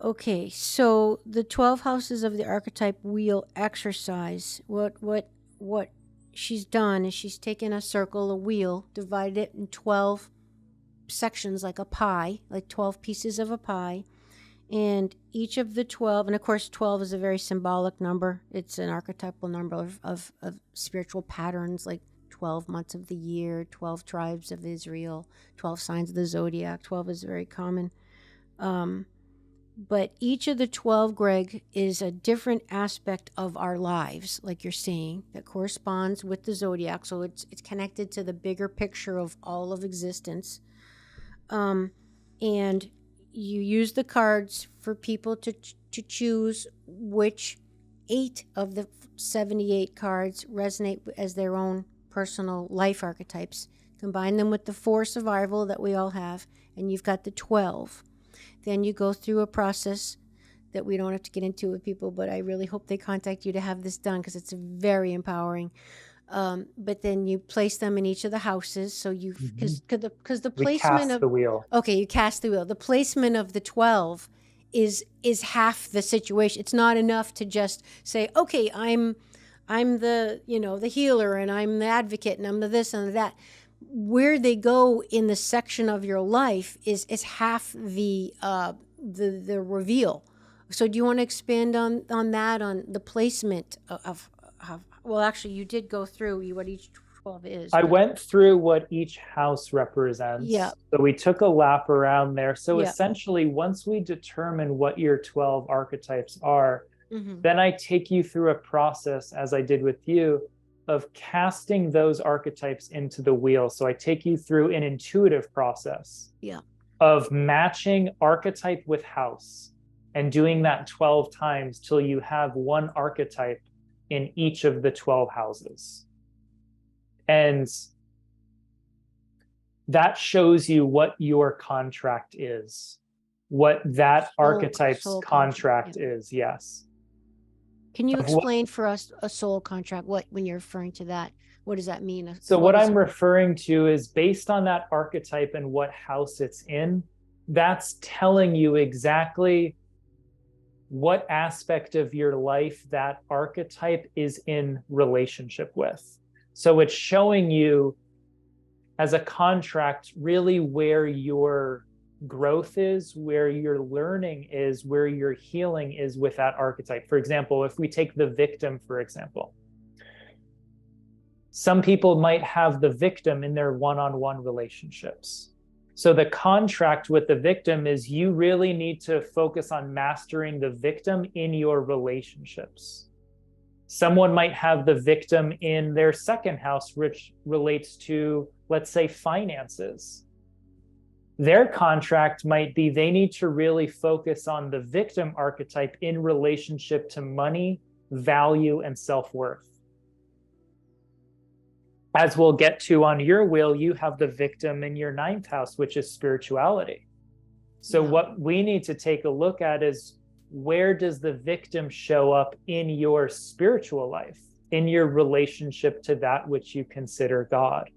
Okay. So the 12 houses of the archetype wheel exercise, what she's done is she's taken a circle, a wheel, divided it in 12 sections like a pie, like 12 pieces of a pie. And each of the 12, and of course 12 is a very symbolic number. It's an archetypal number of spiritual patterns, like 12 months of the year, 12 tribes of Israel, 12 signs of the zodiac. 12 is very common. But each of the 12, Greg, is a different aspect of our lives, like you're saying, that corresponds with the zodiac. So it's connected to the bigger picture of all of existence. And you use the cards for people to choose which 8 of the 78 cards resonate as their own personal life archetypes. Combine them with the 4 survival that we all have, and you've got the 12. Then you go through a process that we don't have to get into with people, but I really hope they contact you to have this done because it's very empowering. But then you place them in each of the houses. So you, because the placement of the wheel. Okay, you cast the wheel. The placement of the 12 is half the situation. It's not enough to just say, okay, I'm the, you know, the healer, and I'm the advocate, and I'm the this and the that. Where they go in the section of your life is half the reveal. So do you want to expand on that, on the placement of well, actually, you did go through what each 12 is. I went through what each house represents. Yeah. So we took a lap around there. So essentially, once we determine what your 12 archetypes are, then I take you through a process, as I did with you, of casting those archetypes into the wheel. So I take you through an intuitive process of matching archetype with house and doing that 12 times till you have one archetype in each of the 12 houses. And that shows you what your contract is, what that archetype's contract is. Yes. Can you explain for us a soul contract? When you're referring to that, what does that mean? So what I'm referring to is based on that archetype and what house it's in, that's telling you exactly what aspect of your life that archetype is in relationship with. So it's showing you as a contract really where your growth is, where your learning is, where your healing is with that archetype. For example, if we take the victim, for example, some people might have the victim in their one-on-one relationships. So the contract with the victim is you really need to focus on mastering the victim in your relationships. Someone might have the victim in their second house, which relates to, let's say, finances. Their contract might be they need to really focus on the victim archetype in relationship to money, value, and self-worth. As we'll get to on your wheel, you have the victim in your 9th house, which is spirituality. So what we need to take a look at is where does the victim show up in your spiritual life, in your relationship to that which you consider God?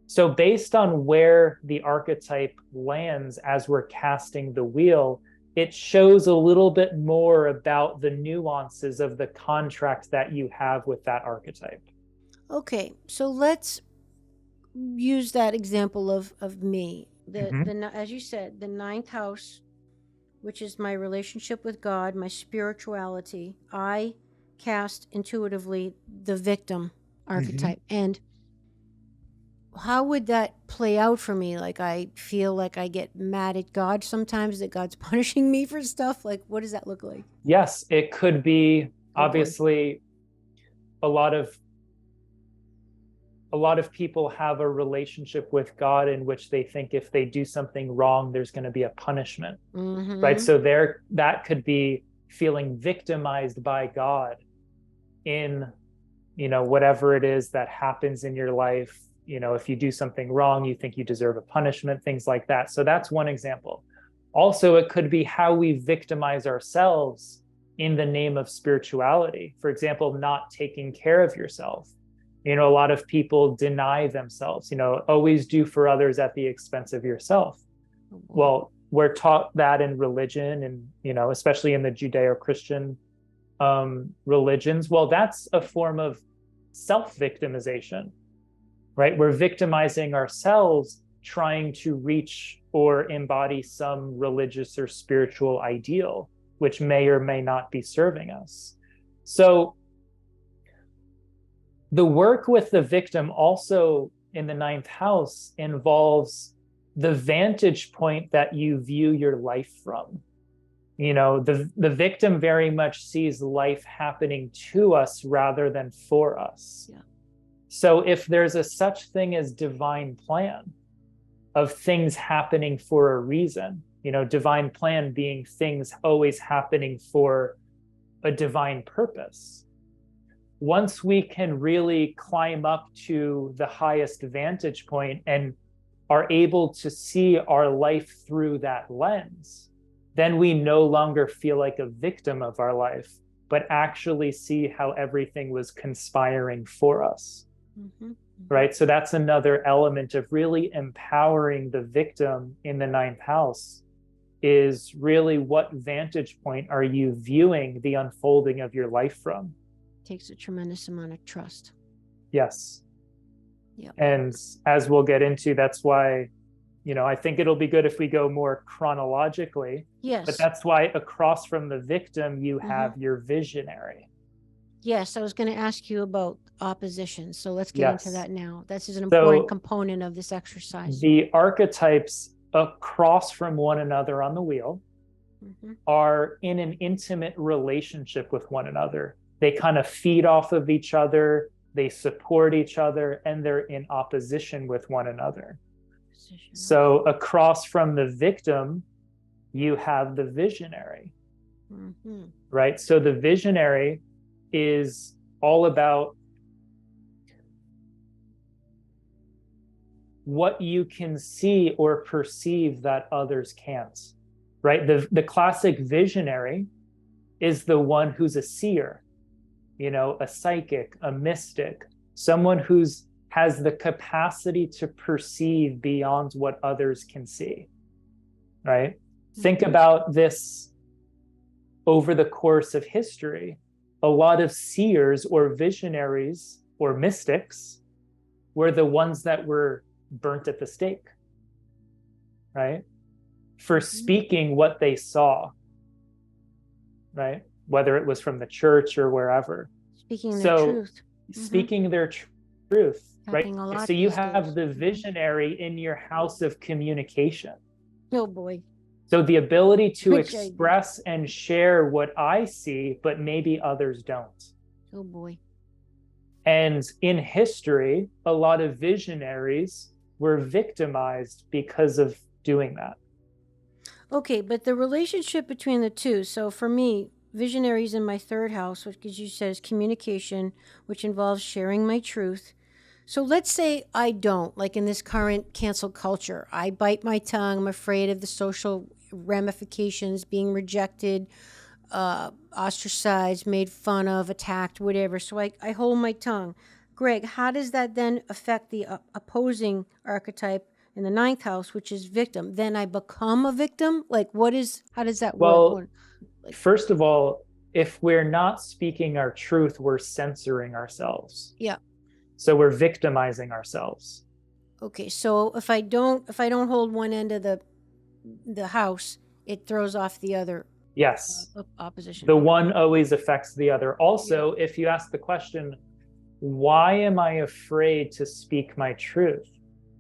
So based on where the archetype lands as we're casting the wheel, it shows a little bit more about the nuances of the contract that you have with that archetype. Okay, so let's use that example of me. As you said, the ninth house, which is my relationship with God, my spirituality. I cast intuitively the victim archetype. And how would that play out for me? Like, I feel like I get mad at God sometimes, that God's punishing me for stuff. Like, what does that look like? Yes, it could be obviously a lot of people have a relationship with God in which they think if they do something wrong, there's going to be a punishment, right? So that could be feeling victimized by God in, whatever it is that happens in your life. If you do something wrong, you think you deserve a punishment, things like that. So that's one example. Also, it could be how we victimize ourselves in the name of spirituality. For example, not taking care of yourself. A lot of people deny themselves, always do for others at the expense of yourself. Well, we're taught that in religion and, especially in the Judeo-Christian religions. Well, that's a form of self-victimization, right? We're victimizing ourselves trying to reach or embody some religious or spiritual ideal, which may or may not be serving us. So the work with the victim also in the ninth house involves the vantage point that you view your life from. The victim very much sees life happening to us rather than for us. Yeah. So if there's a such thing as divine plan of things happening for a reason, divine plan being things always happening for a divine purpose. Once we can really climb up to the highest vantage point and are able to see our life through that lens, then we no longer feel like a victim of our life, but actually see how everything was conspiring for us. Right? So that's another element of really empowering the victim in the ninth house, is really what vantage point are you viewing the unfolding of your life from? Takes a tremendous amount of trust. Yes. Yeah. And as we'll get into, that's why, I think it'll be good if we go more chronologically. Yes. But that's why across from the victim, you have your visionary. Yes, I was going to ask you about opposition. So let's get into that now. This is an So important component of this exercise. The archetypes across from one another on the wheel are in an intimate relationship with one another. They kind of feed off of each other, they support each other, and they're in opposition with one another. So across from the victim, you have the visionary, right? So the visionary is all about what you can see or perceive that others can't, right? The classic visionary is the one who's a seer, a psychic, a mystic, someone who's has the capacity to perceive beyond what others can see, right? Think about this over the course of history. A lot of seers or visionaries or mystics were the ones that were burnt at the stake, right? For speaking what they saw, right? Whether it was from the church or wherever. Speaking their truth. Speaking their truth, right? So you have the days. visionary in your house of communication. Oh boy. So the ability to express and share what I see, but maybe others don't. Oh boy. And in history, a lot of visionaries were victimized because of doing that. Okay, but the relationship between the two. So for me, visionaries in my third house, which, as you said, is communication, which involves sharing my truth. So let's say I don't, like in this current cancel culture, I bite my tongue, I'm afraid of the social ramifications, being rejected, ostracized, made fun of, attacked, whatever. So I hold my tongue. Greg, how does that then affect the opposing archetype in the ninth house, which is victim? Then I become a victim? Like, how does that Well, work? first of all, if we're not speaking our truth, we're censoring ourselves. Yeah. So we're victimizing ourselves. Okay, so if I don't hold one end of the house, it throws off the other. Yes. Opposition. The one always affects the other. Also, if you ask the question, why am I afraid to speak my truth?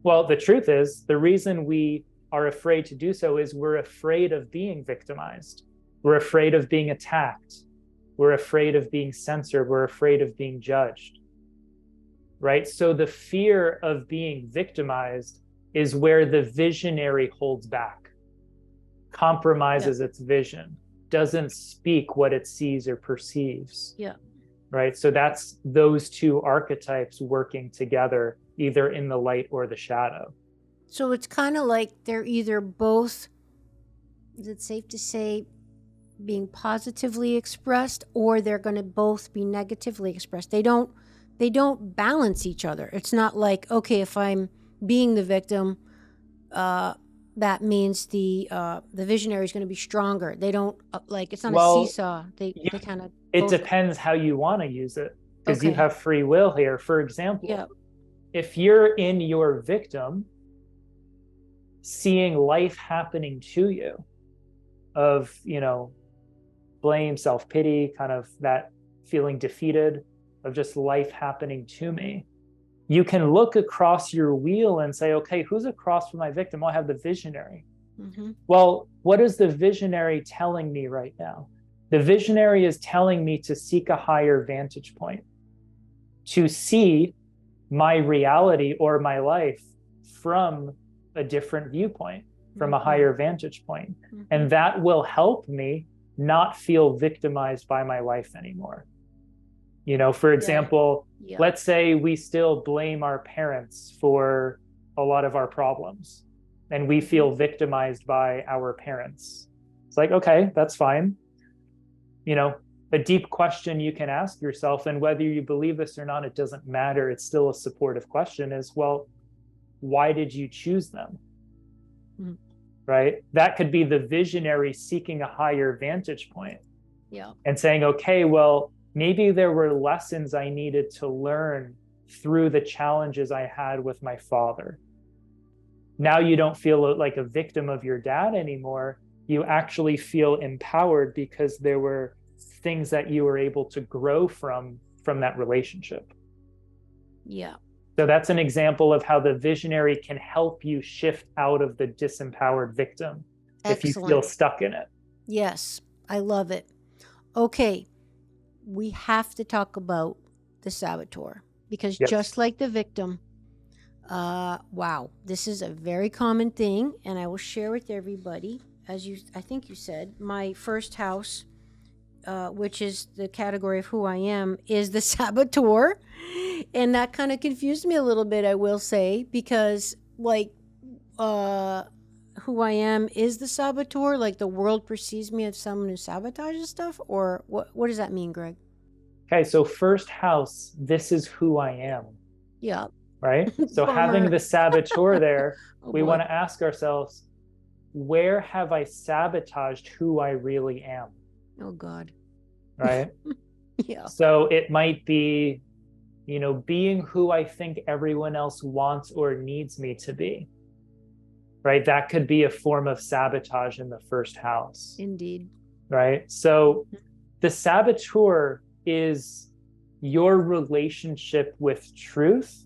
Well, the truth is, the reason we are afraid to do so is we're afraid of being victimized. We're afraid of being attacked. We're afraid of being censored. We're afraid of being judged. Right? So the fear of being victimized is where the visionary holds back, compromises its vision, doesn't speak what it sees or perceives. Yeah. Right? So that's those two archetypes working together, either in the light or the shadow. So it's kind of like they're either both, is it safe to say, being positively expressed, or they're going to both be negatively expressed. They don't balance each other. It's not like, okay, if I'm being the victim, that means the visionary is going to be stronger. They don't it's not a seesaw. They kind of. It depends how you want to use it, because you have free will here. For example, if you're in your victim, seeing life happening to you, of blame, self-pity, kind of that feeling defeated, of just life happening to me, you can look across your wheel and say, okay, who's across from my victim? I'll have the visionary. Mm-hmm. Well, what is the visionary telling me right now? The visionary is telling me to seek a higher vantage point, to see my reality or my life from a different viewpoint, from a higher vantage point. Mm-hmm. And that will help me not feel victimized by my life anymore. For example, let's say we still blame our parents for a lot of our problems, and we feel victimized by our parents. It's like, okay, that's fine. A deep question you can ask yourself, and whether you believe this or not, it doesn't matter. It's still a supportive question, is, well, why did you choose them? Mm-hmm. Right? That could be the visionary seeking a higher vantage point. Yeah. And saying, okay, well, maybe there were lessons I needed to learn through the challenges I had with my father. Now you don't feel like a victim of your dad anymore. You actually feel empowered because there were things that you were able to grow from that relationship. Yeah. So that's an example of how the visionary can help you shift out of the disempowered victim. Excellent. If you feel stuck in it. Yes, I love it. Okay, we have to talk about the saboteur, because just like the victim, this is a very common thing, and I will share with everybody, I think you said, my first house, which is the category of who I am, is the saboteur. And that kind of confused me a little bit, I will say, because who I am is the saboteur, like the world perceives me as someone who sabotages stuff, or what does that mean, Greg? Okay, so first house, this is who I am. Yeah. Right? So having the saboteur there, we want to ask ourselves, where have I sabotaged who I really am? Oh, God. Right? Yeah. So it might be, being who I think everyone else wants or needs me to be. Right? That could be a form of sabotage in the first house. Indeed. Right? So the saboteur is your relationship with truth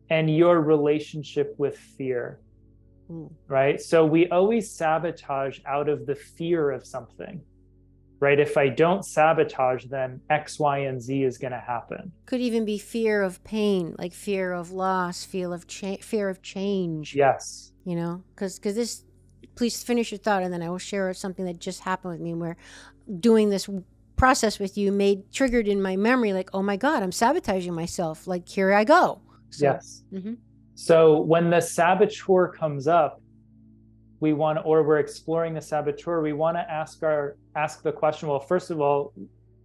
and your relationship with fear. Right? So we always sabotage out of the fear of something. Right? If I don't sabotage, then X, Y, and Z is going to happen. Could even be fear of pain, like fear of loss, fear of change. Yes. Because this, please finish your thought, and then I will share something that just happened with me, where doing this process with you triggered in my memory, like, oh my God, I'm sabotaging myself. Like, here I go. So, yes. Mm-hmm. So when the saboteur comes up, we want, or we're exploring the saboteur, we want to ask the question, well, first of all,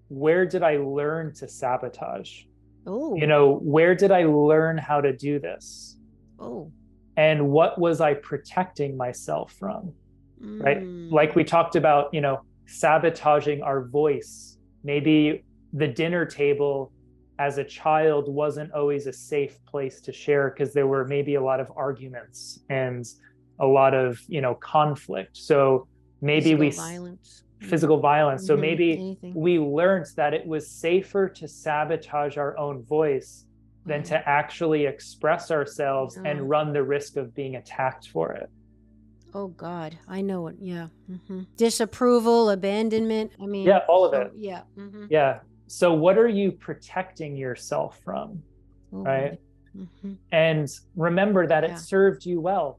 where did I learn to sabotage? Oh. Where did I learn how to do this? Oh. And what was I protecting myself from? Right? Mm. Like we talked about, sabotaging our voice. Maybe the dinner table as a child wasn't always a safe place to share because there were maybe a lot of arguments and a lot of, conflict. So maybe physical violence. So maybe we learned that it was safer to sabotage our own voice than to actually express ourselves and run the risk of being attacked for it. Oh God, I know it. Yeah. Disapproval, abandonment. I mean, yeah, all of it. Yeah. Yeah. So what are you protecting yourself from? Right. And remember that it served you well.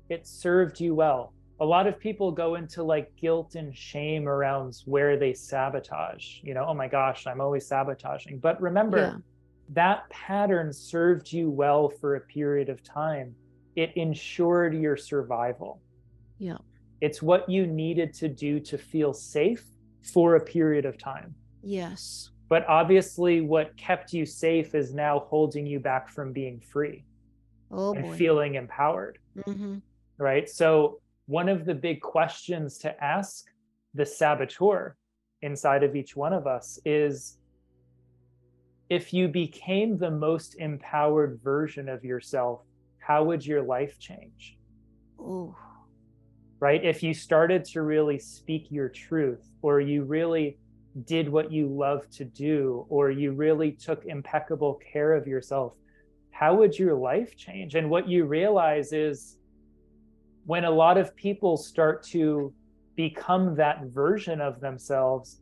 It served you well. A lot of people go into like guilt and shame around where they sabotage, oh my gosh, I'm always sabotaging. But remember, that pattern served you well for a period of time. It ensured your survival. Yeah. It's what you needed to do to feel safe for a period of time. Yes. But obviously what kept you safe is now holding you back from being free and feeling empowered. Right? So one of the big questions to ask the saboteur inside of each one of us is, if you became the most empowered version of yourself, how would your life change? Oh. Right? If you started to really speak your truth, or you really did what you love to do, or you really took impeccable care of yourself, how would your life change? And what you realize is, when a lot of people start to become that version of themselves,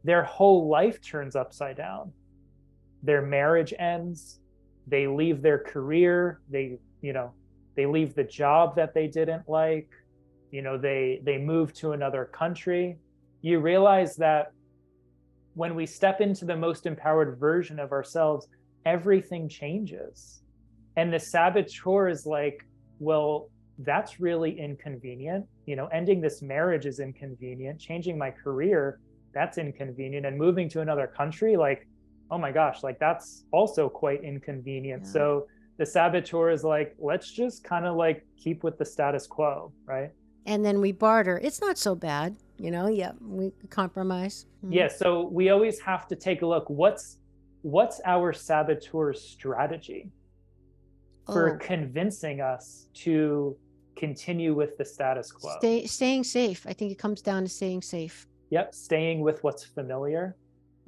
their whole life turns upside down. Their marriage ends, they leave their career, they leave the job that they didn't like, they move to another country. You realize that when we step into the most empowered version of ourselves, everything changes. And the saboteur is like, well, that's really inconvenient. Ending this marriage is inconvenient. Changing my career, that's inconvenient. And moving to another country, like, oh my gosh, like that's also quite inconvenient. Yeah. So the saboteur is like, let's just kind of like keep with the status quo, right? And then we barter. It's not so bad, we compromise. Yeah, so we always have to take a look. What's our saboteur's strategy for convincing us to continue with the status quo? Staying safe. I think it comes down to staying safe. Yep, staying with what's familiar.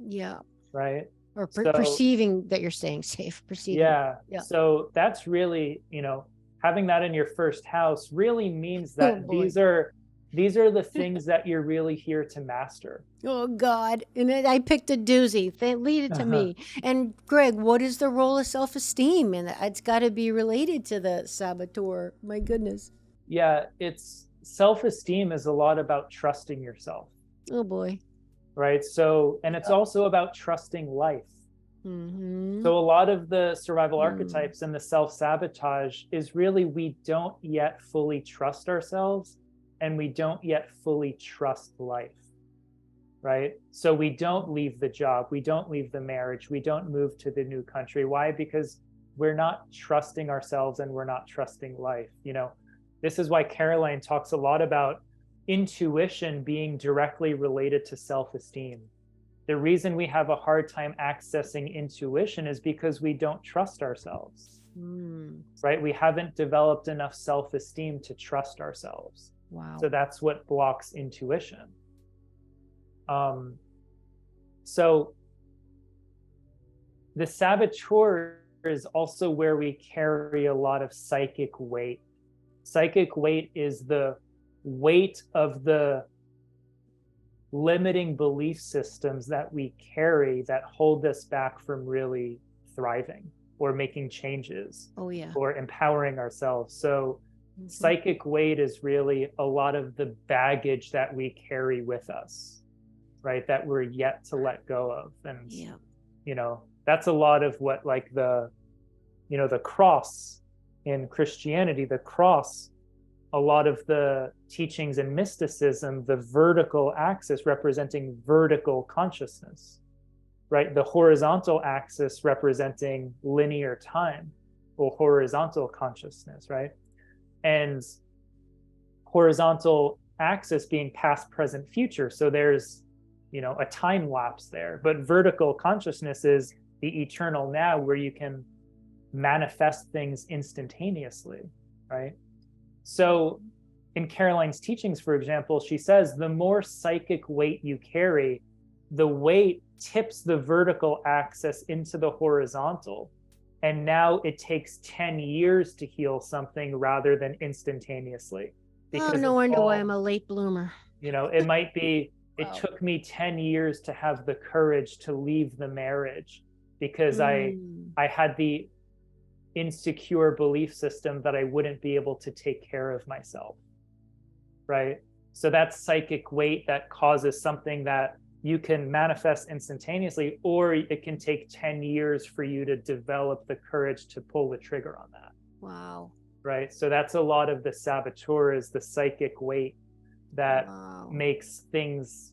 Yeah. Right? Or perceiving that you're staying safe. Yeah. So that's really, having that in your first house really means that these are the things that you're really here to master. Oh God. And I picked a doozy. Lead it to me. And Greg, what is the role of self-esteem? And it's got to be related to the saboteur. My goodness. Yeah, it's self-esteem is a lot about trusting yourself. Oh boy. Right. So, and it's also about trusting life. So a lot of the survival archetypes and the self-sabotage is really, we don't yet fully trust ourselves, and we don't yet fully trust life. Right. So we don't leave the job. We don't leave the marriage. We don't move to the new country. Why? Because we're not trusting ourselves and we're not trusting life. This is why Caroline talks a lot about intuition being directly related to self-esteem. The reason we have a hard time accessing intuition is because we don't trust ourselves. Right? We haven't developed enough self-esteem to trust ourselves. Wow. So that's what blocks intuition. So the saboteur is also where we carry a lot of psychic weight. Psychic weight is the weight of the limiting belief systems that we carry that hold us back from really thriving or making changes or empowering ourselves. So psychic weight is really a lot of the baggage that we carry with us, right? That we're yet to let go of. And, that's a lot of what like the cross in Christianity, the cross a lot of the teachings in mysticism, the vertical axis representing vertical consciousness, right? The horizontal axis representing linear time or horizontal consciousness, right? And horizontal axis being past, present, future. So there's, a time lapse there. But vertical consciousness is the eternal now, where you can manifest things instantaneously, right? So in Caroline's teachings, for example, she says the more psychic weight you carry, the weight tips the vertical axis into the horizontal. And now it takes 10 years to heal something rather than instantaneously. Oh, no wonder why I'm a late bloomer. It might be, Wow. it took me 10 years to have the courage to leave the marriage because I had the insecure belief system that I wouldn't be able to take care of myself, right? So that's psychic weight that causes something that you can manifest instantaneously, or it can take 10 years for you to develop the courage to pull the trigger on that. Wow. Right? So that's a lot of the saboteur, is the psychic weight that makes things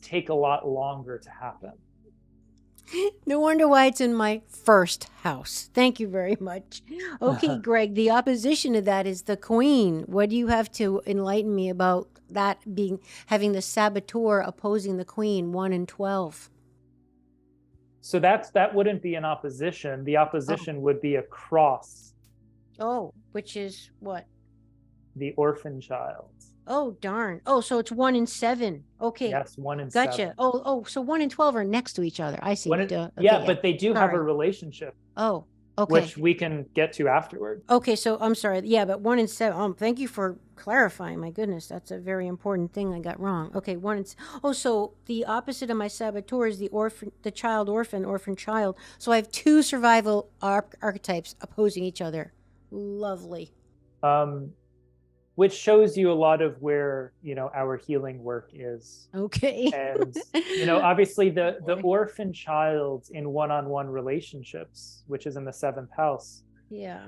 take a lot longer to happen. No wonder why it's in my first house. Thank you very much. Okay, Greg, the opposition to that is the Queen. What do you have to enlighten me about that having the saboteur opposing the Queen, 1 and 12? So that wouldn't be an opposition. The opposition would be a cross. Oh, which is what? The orphan child. Oh, darn. Oh, so it's 1 and 7. Okay. Yes, 1 and Gotcha. 7. Oh, so 1 and 12 are next to each other. I see. But they do have a relationship. Oh, okay. Which we can get to afterward. Okay, so I'm sorry. Yeah, but 1 and 7. Thank you for clarifying. My goodness, that's a very important thing I got wrong. Okay, 1 and so the opposite of my saboteur is the orphan child. So I have 2 survival archetypes opposing each other. Lovely. Which shows you a lot of where, our healing work is. Okay. And, obviously the orphan child in one-on-one relationships, which is in the 7th house. Yeah.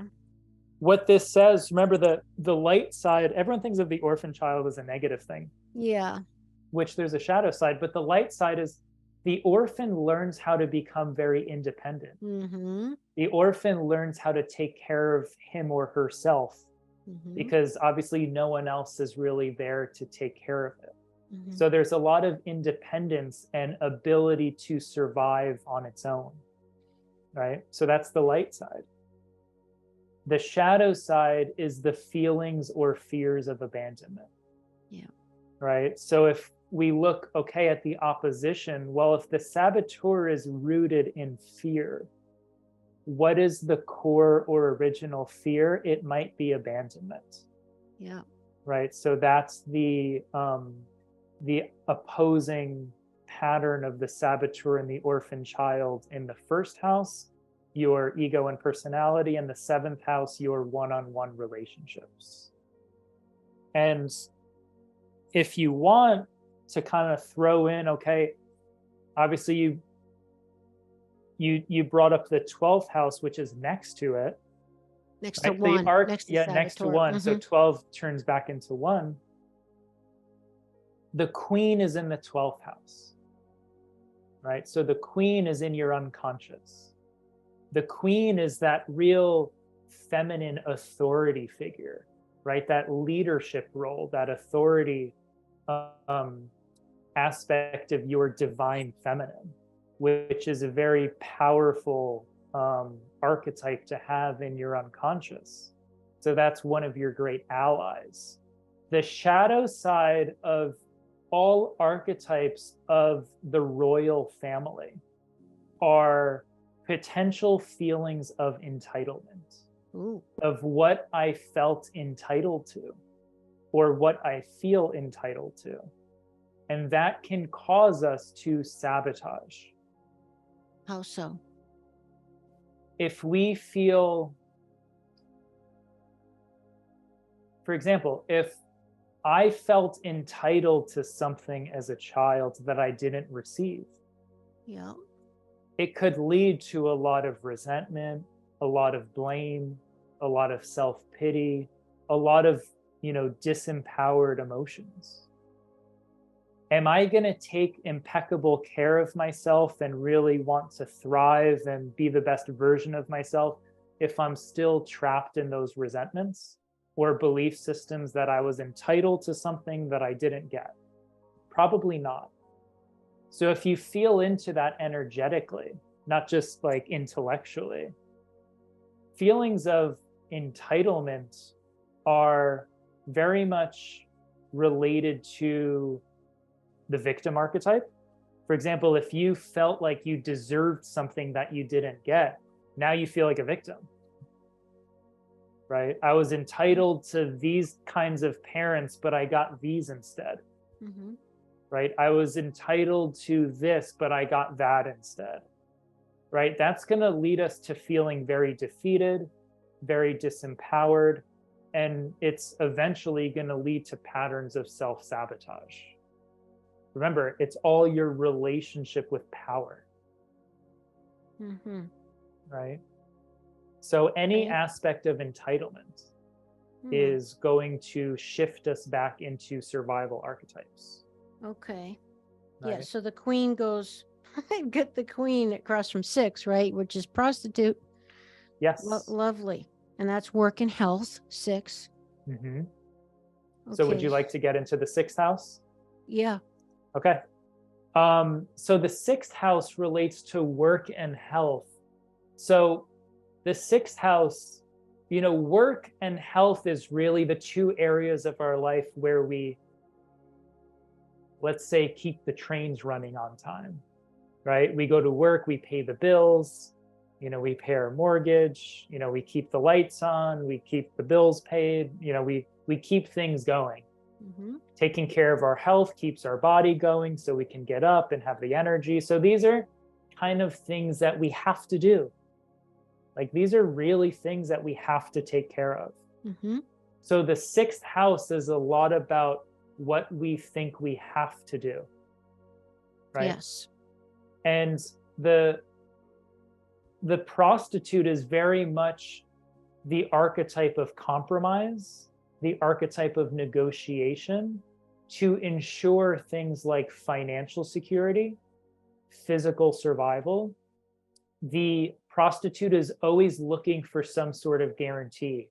What this says, remember the light side, everyone thinks of the orphan child as a negative thing. Yeah. Which there's a shadow side, but the light side is the orphan learns how to become very independent. Mm-hmm. The orphan learns how to take care of him or herself. Mm-hmm. Because obviously no one else is really there to take care of it. Mm-hmm. So there's a lot of independence and ability to survive on its own, right? So that's the light side. The shadow side is the feelings or fears of abandonment. Yeah. Right? So if we look, at the opposition, well, if the saboteur is rooted in fear, what is the core or original fear? It might be abandonment. Yeah. Right. So that's the opposing pattern of the saboteur and the orphan child in the 1st house, your ego and personality, and the 7th house, your one-on-one relationships. And if you want to kind of throw in, obviously you brought up the 12th house, which is next to it. Next to 1. Next to 1. Mm-hmm. So 12 turns back into 1. The Queen is in the 12th house, right? So the Queen is in your unconscious. The Queen is that real feminine authority figure, right? That leadership role, that authority aspect of your divine feminine, which is a very powerful archetype to have in your unconscious. So that's one of your great allies. The shadow side of all archetypes of the royal family are potential feelings of entitlement. Ooh. Of what I felt entitled to, or what I feel entitled to. And that can cause us to sabotage. How so? If we feel, for example, if I felt entitled to something as a child that I didn't receive, yeah, it could lead to a lot of resentment, a lot of blame, a lot of self-pity, a lot of, disempowered emotions. Am I going to take impeccable care of myself and really want to thrive and be the best version of myself if I'm still trapped in those resentments or belief systems that I was entitled to something that I didn't get? Probably not. So if you feel into that energetically, not just like intellectually, feelings of entitlement are very much related to the victim archetype. For example, if you felt like you deserved something that you didn't get, now you feel like a victim, right? I was entitled to these kinds of parents, but I got these instead, right? I was entitled to this, but I got that instead, right? That's going to lead us to feeling very defeated, very disempowered, and it's eventually going to lead to patterns of self-sabotage. Remember, it's all your relationship with power, right? So any aspect of entitlement is going to shift us back into survival archetypes. Okay. Right? Yeah, so the queen goes, get the queen across from 6, right? Which is prostitute. Yes. Lovely. And that's work and health, 6. Mm-hmm. Okay. So would you like to get into the 6th house? Yeah. Okay. So the 6th house relates to work and health. So the 6th house, work and health is really the 2 areas of our life where we, let's say, keep the trains running on time, right? We go to work, we pay the bills, we pay our mortgage, we keep the lights on, we keep the bills paid, we keep things going. Taking care of our health keeps our body going so we can get up and have the energy. So these are kind of things that we have to do. Like these are really things that we have to take care of. So the 6th house is a lot about what we think we have to do, right? Yes. And the prostitute is very much the archetype of compromise, the archetype of negotiation to ensure things like financial security, physical survival. The prostitute is always looking for some sort of guarantee.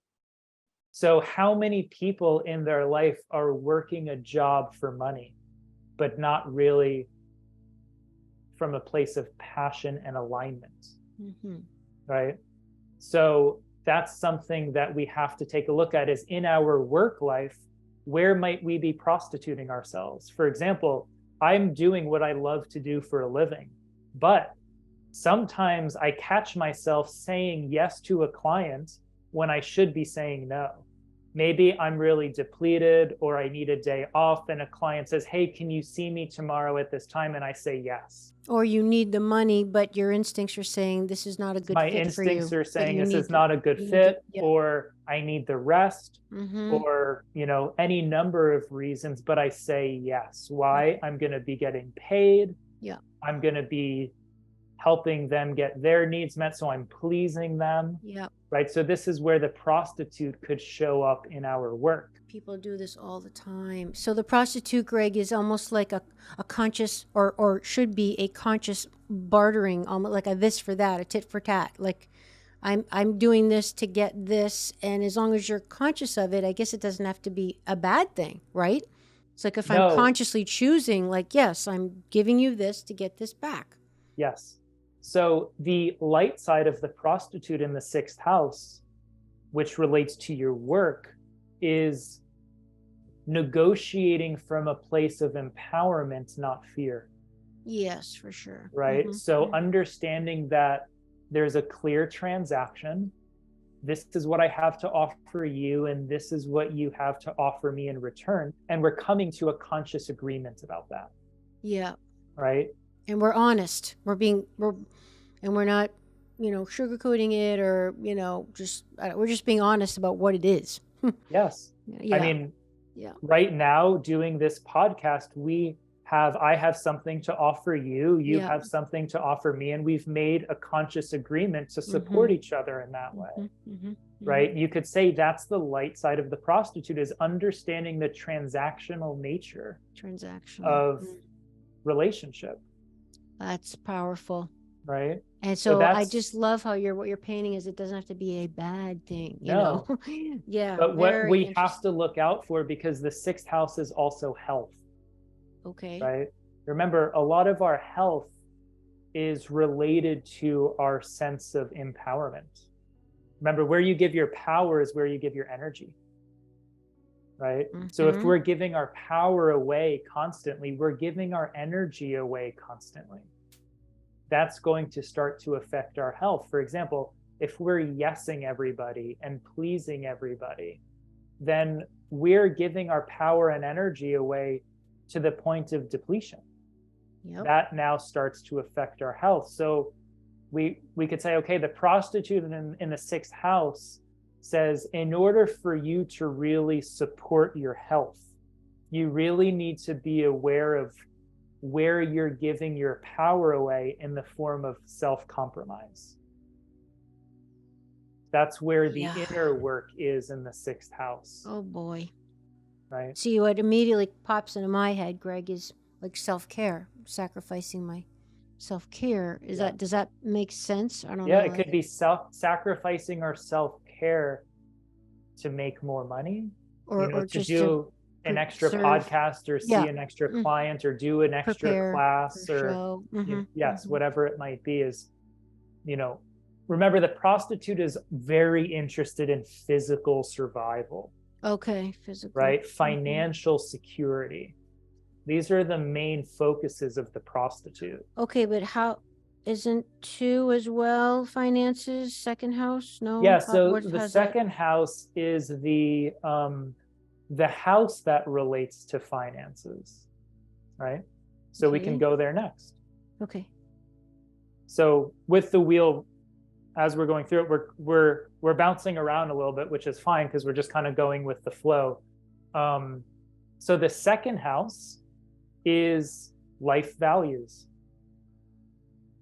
So how many people in their life are working a job for money, but not really from a place of passion and alignment, right? So that's something that we have to take a look at is in our work life, where might we be prostituting ourselves? For example, I'm doing what I love to do for a living, but sometimes I catch myself saying yes to a client when I should be saying no. Maybe I'm really depleted or I need a day off and a client says, hey, can you see me tomorrow at this time? And I say yes. Or you need the money, but your instincts are saying this is not a good My fit for you. instincts are saying this is not a good fit, or I need the rest, or, any number of reasons, but I say yes. Why? I'm going to be getting paid. Yeah. I'm going to be helping them get their needs met, so I'm pleasing them. Yeah. Right? So this is where the prostitute could show up in our work. People do this all the time. So the prostitute, Greg, is almost like a conscious or should be a conscious bartering, almost like a this for that, a tit for tat. Like I'm doing this to get this, and as long as you're conscious of it, I guess it doesn't have to be a bad thing, right? It's like if I'm consciously choosing, like, yes, I'm giving you this to get this back. Yes. So the light side of the prostitute in the 6th house, which relates to your work, is negotiating from a place of empowerment, not fear. Yes, for sure. Right? So understanding that there's a clear transaction. This is what I have to offer you, and this is what you have to offer me in return. And we're coming to a conscious agreement about that. Yeah. Right? And we're honest. We're not, sugarcoating it or, we're just being honest about what it is. Yes. Yeah. I mean, right now doing this podcast, we I have something to offer you, you Yeah. have something to offer me, and we've made a conscious agreement to support each other in that way. Right? You could say that's the light side of the prostitute, is understanding the transactional nature of relationship. That's powerful. Right? And So so I that's, just love how what you're painting is it doesn't have to be a bad thing, you no, know? Yeah, but what very we have interesting. to look out for, because the sixth house is also health. Okay. Right? Remember, a lot of our health is related to our sense of empowerment. Remember, where you give your power is where you give your energy. Right? So if we're giving our power away constantly, we're giving our energy away constantly. That's going to start to affect our health. For example, if we're yesing everybody and pleasing everybody, then we're giving our power and energy away to the point of depletion. Yep. That now starts to affect our health. So we could say, okay, the prostitute in the sixth house says, in order for you to really support your health, you really need to be aware of where you're giving your power away in the form of self-compromise. That's where the inner work is in the sixth house. Oh boy. Right? See, what immediately pops into my head, Greg, is like self-care, sacrificing my self-care. Does that make sense? I don't know. It could be sacrificing our self-care to make more money, or to just do an extra podcast, or see an extra client, or do an extra class, or yes, whatever it might be. Is, remember, the prostitute is very interested in physical survival. Okay, physical. Right? Financial security. These are the main focuses of the prostitute. Okay, but how isn't 2 as well finances, second house? No. Yeah, so the second house is the house that relates to finances, right? So we can go there next. Okay. So with the wheel, as we're going through it, we're bouncing around a little bit, which is fine because we're just kind of going with the flow. So the second house is life values.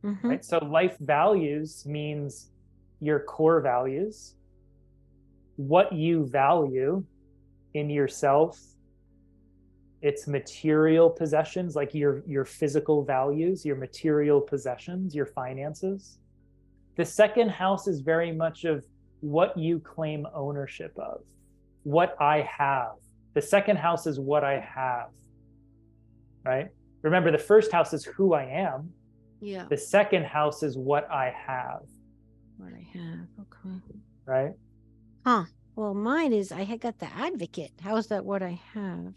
Right? So life values means your core values, what you value in yourself. It's material possessions, like your physical values, your material possessions, your finances. The second house is very much of what you claim ownership of, what I have. The second house is what I have, right? Remember, the first house is who I am. Yeah. The second house is what I have. What I have, okay. Right? Huh. Well, mine is, I had got the Advocate. How is that what I have?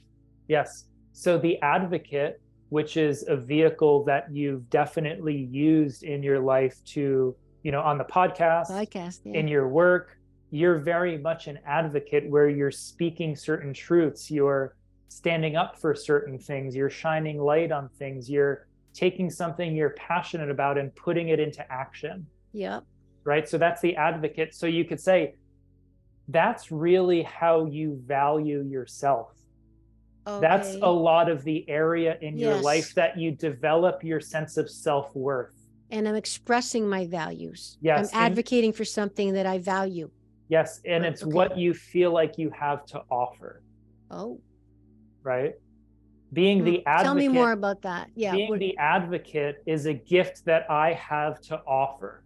Yes. So the Advocate, which is a vehicle that you've definitely used in your life to, on the podcast, in your work, you're very much an advocate where you're speaking certain truths. You're standing up for certain things. You're shining light on things. You're taking something you're passionate about and putting it into action. Yep. Right? So that's the Advocate. So you could say that's really how you value yourself. Okay. That's a lot of the area in your life that you develop your sense of self-worth. And I'm expressing my values. Yes. I'm advocating for something that I value. Yes. And it's what you feel like you have to offer. Oh. Right? Being the Advocate. Tell me more about that. Yeah. Being the Advocate is a gift that I have to offer.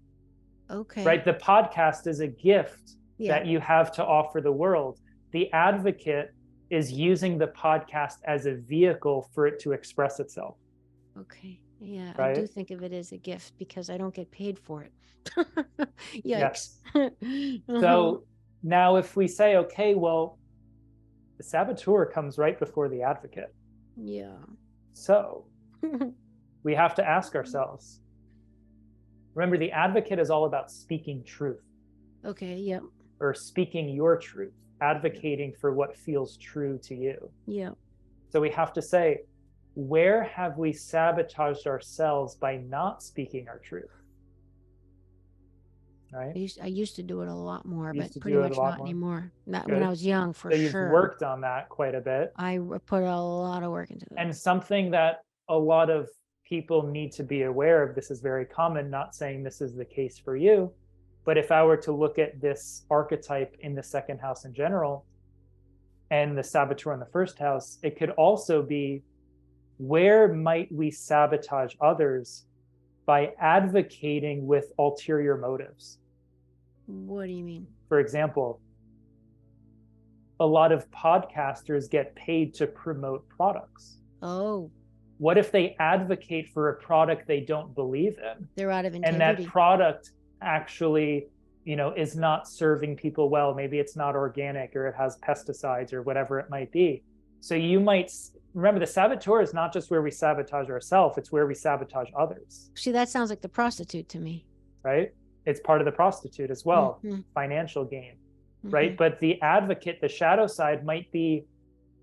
Okay. Right? The podcast is a gift that you have to offer the world. The Advocate is using the podcast as a vehicle for it to express itself. Okay. Yeah, right? I do think of it as a gift because I don't get paid for it. Yikes. Yes. So now if we say, okay, well, the saboteur comes right before the Advocate. Yeah. So we have to ask ourselves, remember, the Advocate is all about speaking truth. Okay, yep. Or speaking your truth, advocating for what feels true to you. Yeah. So we have to say, where have we sabotaged ourselves by not speaking our truth? Right? I used to do it a lot more, but to pretty do it much a lot not more? anymore. Not Good. when I was young, for So sure. you've worked on that quite a bit. I put a lot of work into that. And something that a lot of people need to be aware of, this is very common, not saying this is the case for you, but if I were to look at this archetype in the second house in general and the saboteur in the first house, it could also be, where might we sabotage others by advocating with ulterior motives? What do you mean? For example, a lot of podcasters get paid to promote products. Oh, What if they advocate for a product they don't believe in? they're out of And integrity. that product actually, is not serving people well. Maybe it's not organic, or it has pesticides, or whatever it might be. So you might remember, the saboteur is not just where we sabotage ourselves, it's where we sabotage others, See, that sounds like the prostitute to me. right? It's part of the prostitute as well, Mhm. financial gain, Mhm. right? But the advocate, the shadow side, might be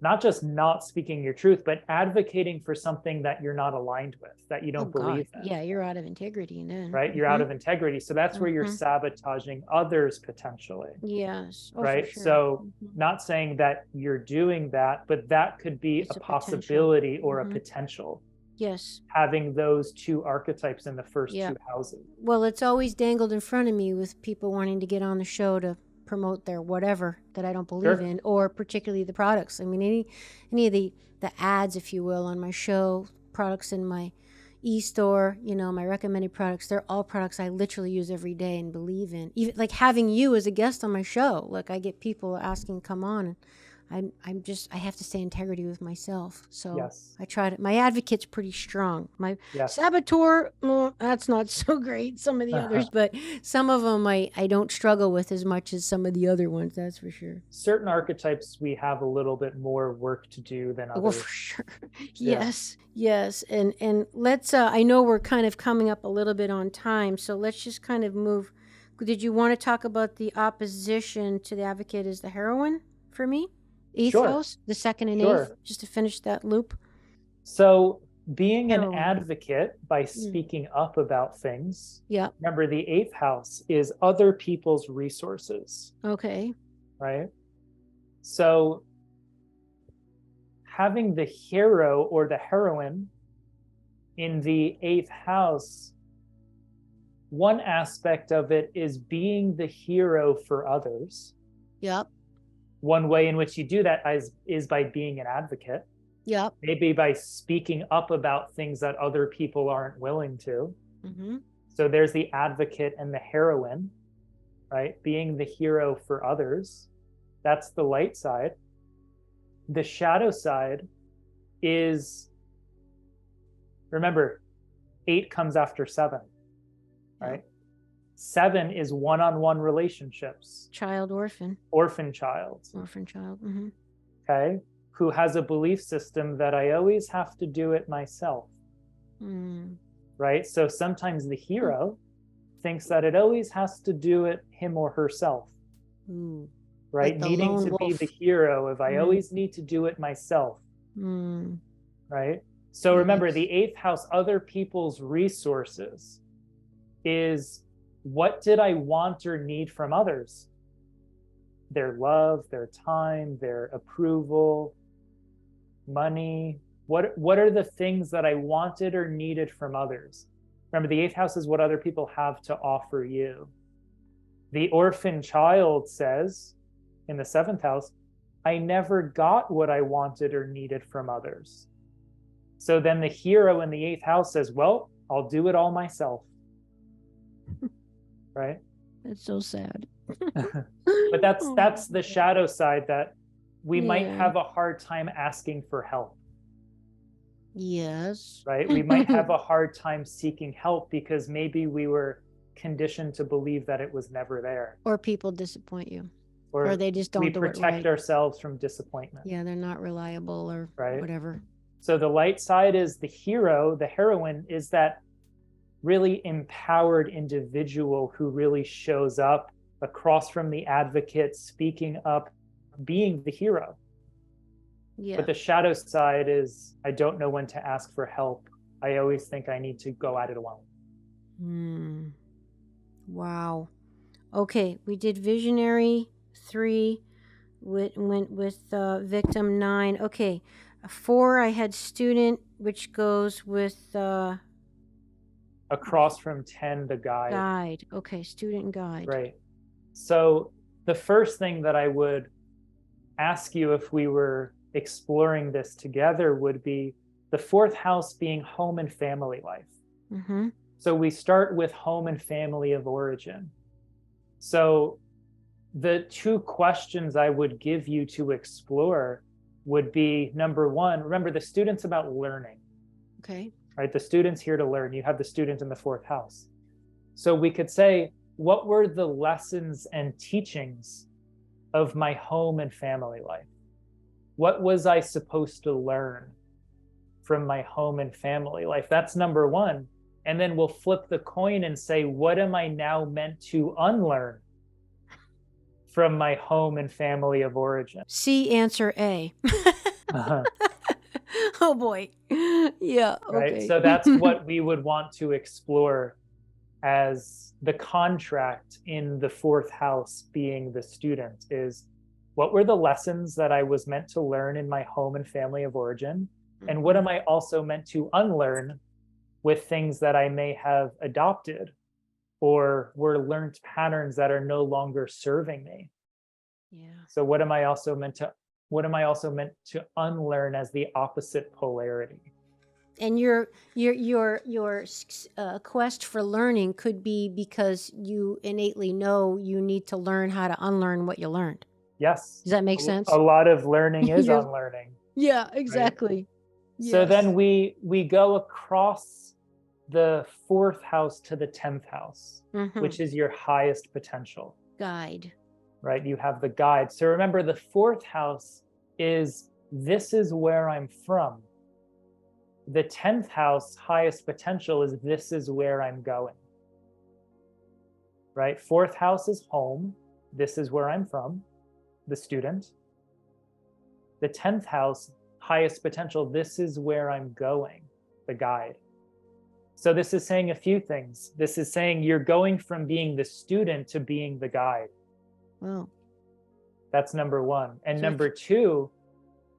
not just not speaking your truth, but advocating for something that you're not aligned with, that you don't Oh, God. believe in. Yeah, you're out of integrity then. Right? You're out of integrity. So that's where you're Mhm. sabotaging others potentially. Yes. Oh, Right? For sure. So Mhm. not saying that you're doing that, but that could be It's a a potential. possibility or Mhm. a potential, Yes. having those two archetypes in the first Yeah. two houses. Well, it's always dangled in front of me with people wanting to get on the show to promote their whatever that I don't believe Sure. in, or particularly the products. I mean, any of the ads, if you will, on my show, products in my e-store, my recommended products, they're all products I literally use every day and believe in. Even like having you as a guest on my show. Like I get people asking, come on, and I have to stay in integrity with myself. So Yes. I try to, my advocate's pretty strong. My Yes. saboteur, that's not so great. Some of the others, but some of them I don't struggle with as much as some of the other ones. That's for sure. Certain archetypes, we have a little bit more work to do than others. Well, for sure. Yeah. Yes. And let's, I know we're kind of coming up a little bit on time, so let's just kind of move. Did you want to talk about the opposition to the advocate as the heroine for me? Eighth Sure. house, the second and Sure. eighth, just to finish that loop. So being an Heroine. advocate by speaking up about things, Yeah. remember the eighth house is other people's resources, Okay. right? So having the hero or the heroine in the eighth house, one aspect of it is being the hero for others. Yep. One way in which you do that is by being an advocate, Yep. maybe by speaking up about things that other people aren't willing to. Mm-hmm. So there's the advocate and the heroine, right? Being the hero for others. That's the light side. The shadow side is, remember, 8 comes after 7, right? 7 is one-on-one relationships. Child orphan. Orphan child. Orphan child. Mm-hmm. Okay? Who has a belief system that I always have to do it myself. Mm. Right? So sometimes the hero thinks that it always has to do it him or herself. Ooh. Right? Like the Needing lone to be wolf. the hero of I always need to do it myself. Mm. Right? So remember, Yes. the 8th house, other people's resources, is what did I want or need from others? Their love, their time, their approval, money. What are the things that I wanted or needed from others? Remember, the 8th house is what other people have to offer you. The orphan child says in the 7th house, I never got what I wanted or needed from others. So then the hero in the 8th house says, well, I'll do it all myself. Right? That's so sad. But that's the shadow side, that we might Yeah. have a hard time asking for help. Yes. Right? We might have a hard time seeking help because maybe we were conditioned to believe that it was never there. Or people disappoint you. Or Or they just don't we do it protect right. ourselves from disappointment. Yeah, they're not reliable or Right. whatever. So the light side is the hero, the heroine is that really empowered individual who really shows up across from the advocate, speaking up, being the hero. Yeah. But the shadow side is, I don't know when to ask for help. I always think I need to go at it alone. Wow. Okay, we did visionary 3, went with victim 9. Okay, 4, I had student, which goes with Across from 10, the guide. guide. Okay, student and guide. Right. So the first thing that I would ask you if we were exploring this together would be the 4th house being home and family life. Mm-hmm. So we start with home and family of origin. So the 2 questions I would give you to explore would be, number 1, remember the student's about learning. Okay. Right? The student's here to learn. You have the student in the 4th house. So we could say, what were the lessons and teachings of my home and family life? What was I supposed to learn from my home and family life? That's number 1. And then we'll flip the coin and say, what am I now meant to unlearn from my home and family of origin? C, answer A. Uh-huh. Oh boy. Yeah. Right. Okay. So that's what we would want to explore as the contract in the 4th house being the student is, what were the lessons that I was meant to learn in my home and family of origin? And what am I also meant to unlearn with things that I may have adopted or were learned patterns that are no longer serving me? Yeah. So what am I also meant to unlearn as the opposite polarity? And your quest for learning could be because you innately know you need to learn how to unlearn what you learned. Yes. Does that make sense? A lot of learning is Yes. unlearning. Yeah, exactly. Right? So Yes. then we go across the 4th house to the 10th house, Mhm. which is your highest potential. Guide. Right? You have the guide. So remember, the 4th house is, this is where I'm from. The 10th house highest potential is, this is where I'm going. Right? 4th house is home. This is where I'm from, the student. The 10th house highest potential, this is where I'm going, the guide. So this is saying a few things. This is saying you're going from being the student to being the guide. Wow. That's number 1. And So number 2,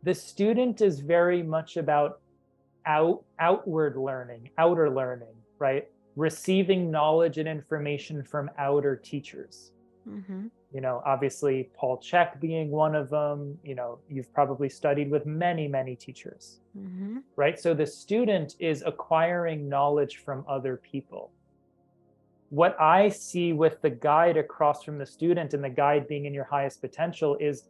the student is very much about outward learning, outer learning, right? Receiving knowledge and information from outer teachers. Mm-hmm. You know, obviously Paul Chek being one of them. You know, you've probably studied with many, many teachers, Mm-hmm. right? So the student is acquiring knowledge from other people. What I see with the guide across from the student and the guide being in your highest potential is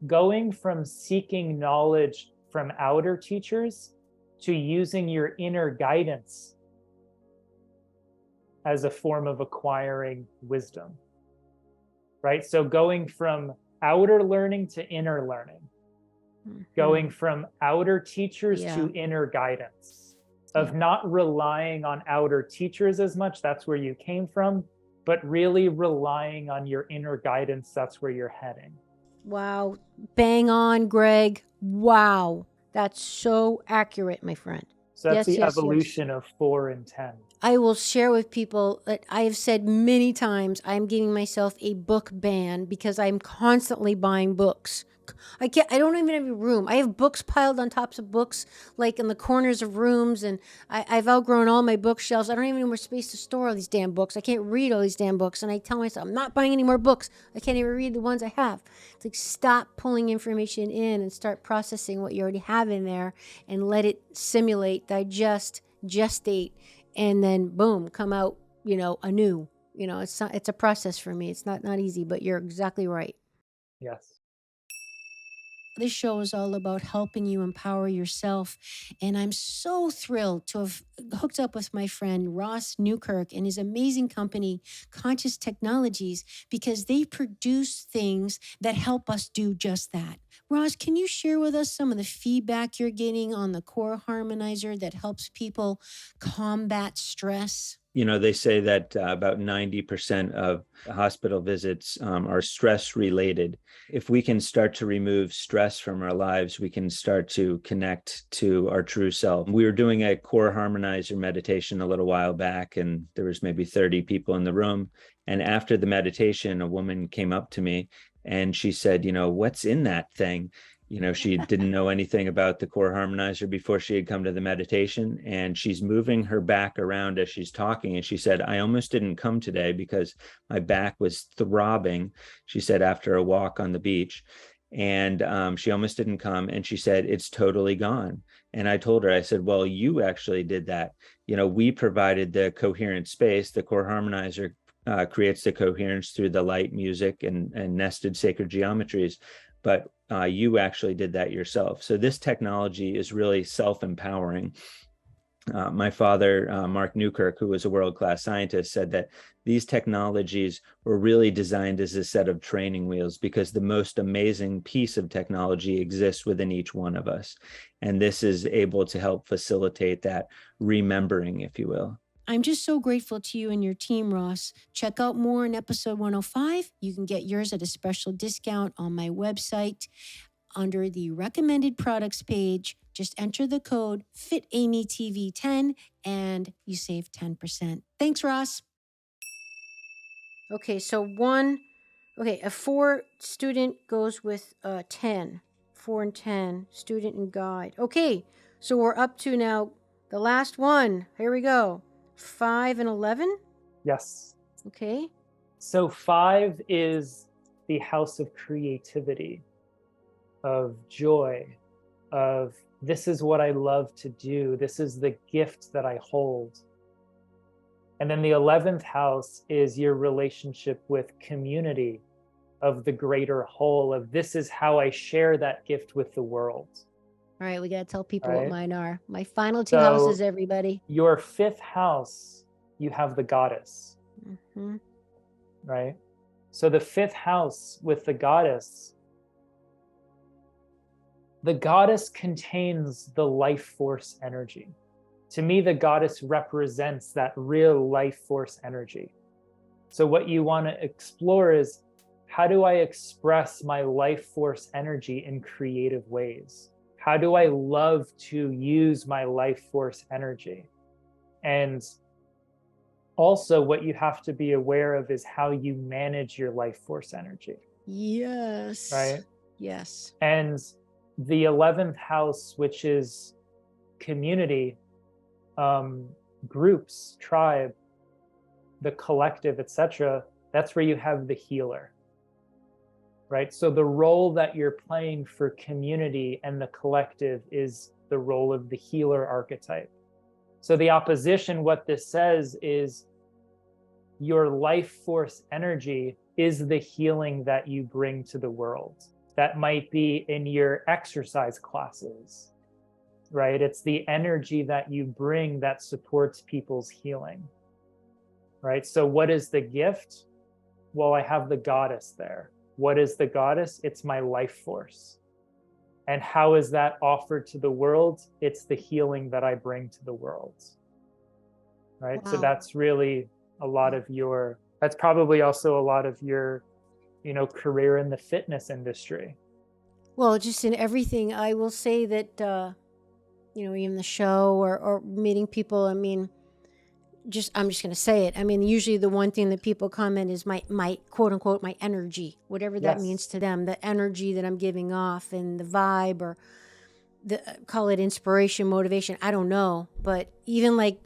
going from seeking knowledge from outer teachers to using your inner guidance as a form of acquiring wisdom, right? So going from outer learning to inner learning, going from outer teachers to inner guidance, of not relying on outer teachers as much, that's where you came from, but really relying on your inner guidance, that's where you're heading. Wow. Bang on, Greg. Wow. That's so accurate, my friend. So that's the evolution of 4 and 10. I will share with people that I have said many times, I'm giving myself a book ban because I'm constantly buying books. I don't even have a room. I have books piled on tops of books, like in the corners of rooms, and I've outgrown all my bookshelves. I don't even have more space to store all these damn books. I can't read all these damn books, and I tell myself, I'm not buying any more books. I can't even read the ones I have. It's like, stop pulling information in and start processing what you already have in there and let it simulate, digest, gestate, and then boom, come out, anew. It's a process for me. It's not easy, but you're exactly right. Yes. This show is all about helping you empower yourself. And I'm so thrilled to have hooked up with my friend Ross Newkirk and his amazing company, Conscious Technologies, because they produce things that help us do just that. Ross, can you share with us some of the feedback you're getting on the core harmonizer that helps people combat stress? They say that about 90% of hospital visits are stress related. If we can start to remove stress from our lives, we can start to connect to our true self. We were doing a core harmonizer meditation a little while back, and there was maybe 30 people in the room. And after the meditation, a woman came up to me and she said, what's in that thing? She didn't know anything about the core harmonizer before she had come to the meditation, and she's moving her back around as she's talking. And she said, I almost didn't come today because my back was throbbing, she said, after a walk on the beach. And she almost didn't come. And she said, it's totally gone. And I told her, I said, well, you actually did that. We provided the coherent space. The core harmonizer creates the coherence through the light, music, and nested sacred geometries. But you actually did that yourself. So this technology is really self-empowering. My father, Mark Newkirk, who was a world-class scientist, said that these technologies were really designed as a set of training wheels, because the most amazing piece of technology exists within each one of us. And this is able to help facilitate that remembering, if you will. I'm just so grateful to you and your team, Ross. Check out more in episode 105. You can get yours at a special discount on my website under the recommended products page. Just enter the code FITAMYTV10 and you save 10%. Thanks, Ross. Okay, so a 4 student goes with 10. 4 and 10, student and guide. Okay, so we're up to now the last one. Here we go. 5 and 11? Yes. Okay. So 5 is the house of creativity, of joy, of this is what I love to do. This is the gift that I hold. And then the 11th house is your relationship with community, of the greater whole, of this is how I share that gift with the world. All right, we got to tell people Right. what mine are. My final 2 houses, everybody. Your 5th house, you have the goddess, Mm-hmm. right? So the 5th house with the goddess contains the life force energy. To me, the goddess represents that real life force energy. So what you want to explore is, how do I express my life force energy in creative ways? How do I love to use my life force energy? And also what you have to be aware of is how you manage your life force energy. Yes. Right? Yes. And the 11th house, which is community, groups, tribe, the collective, etc., that's where you have the healer. Right? So the role that you're playing for community and the collective is the role of the healer archetype. So the opposition, what this says is your life force energy is the healing that you bring to the world. That might be in your exercise classes, right? It's the energy that you bring that supports people's healing, right? So what is the gift? Well, I have the goddess there. What is the goddess? It's my life force. And how is that offered to the world? It's the healing that I bring to the world, right? Wow. So that's really a lot of that's probably also a lot of your, career in the fitness industry. Well, just in everything, I will say that, even the show or meeting people, I'm just going to say it. Usually the one thing that people comment is my quote unquote, my energy, whatever that means to them, the energy that I'm giving off and the vibe, or call it inspiration, motivation. I don't know. But even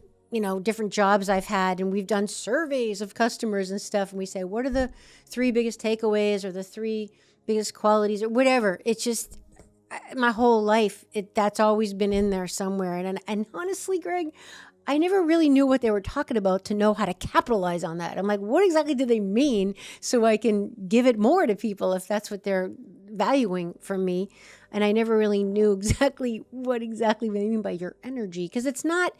different jobs I've had, and we've done surveys of customers and stuff. And we say, what are the 3 biggest takeaways or the 3 biggest qualities or whatever? It's just my whole life. That's always been in there somewhere. And honestly, Greg, I never really knew what they were talking about to know how to capitalize on that. I'm like, what exactly do they mean, so I can give it more to people if that's what they're valuing from me? And I never really knew what exactly they mean by your energy, because it's not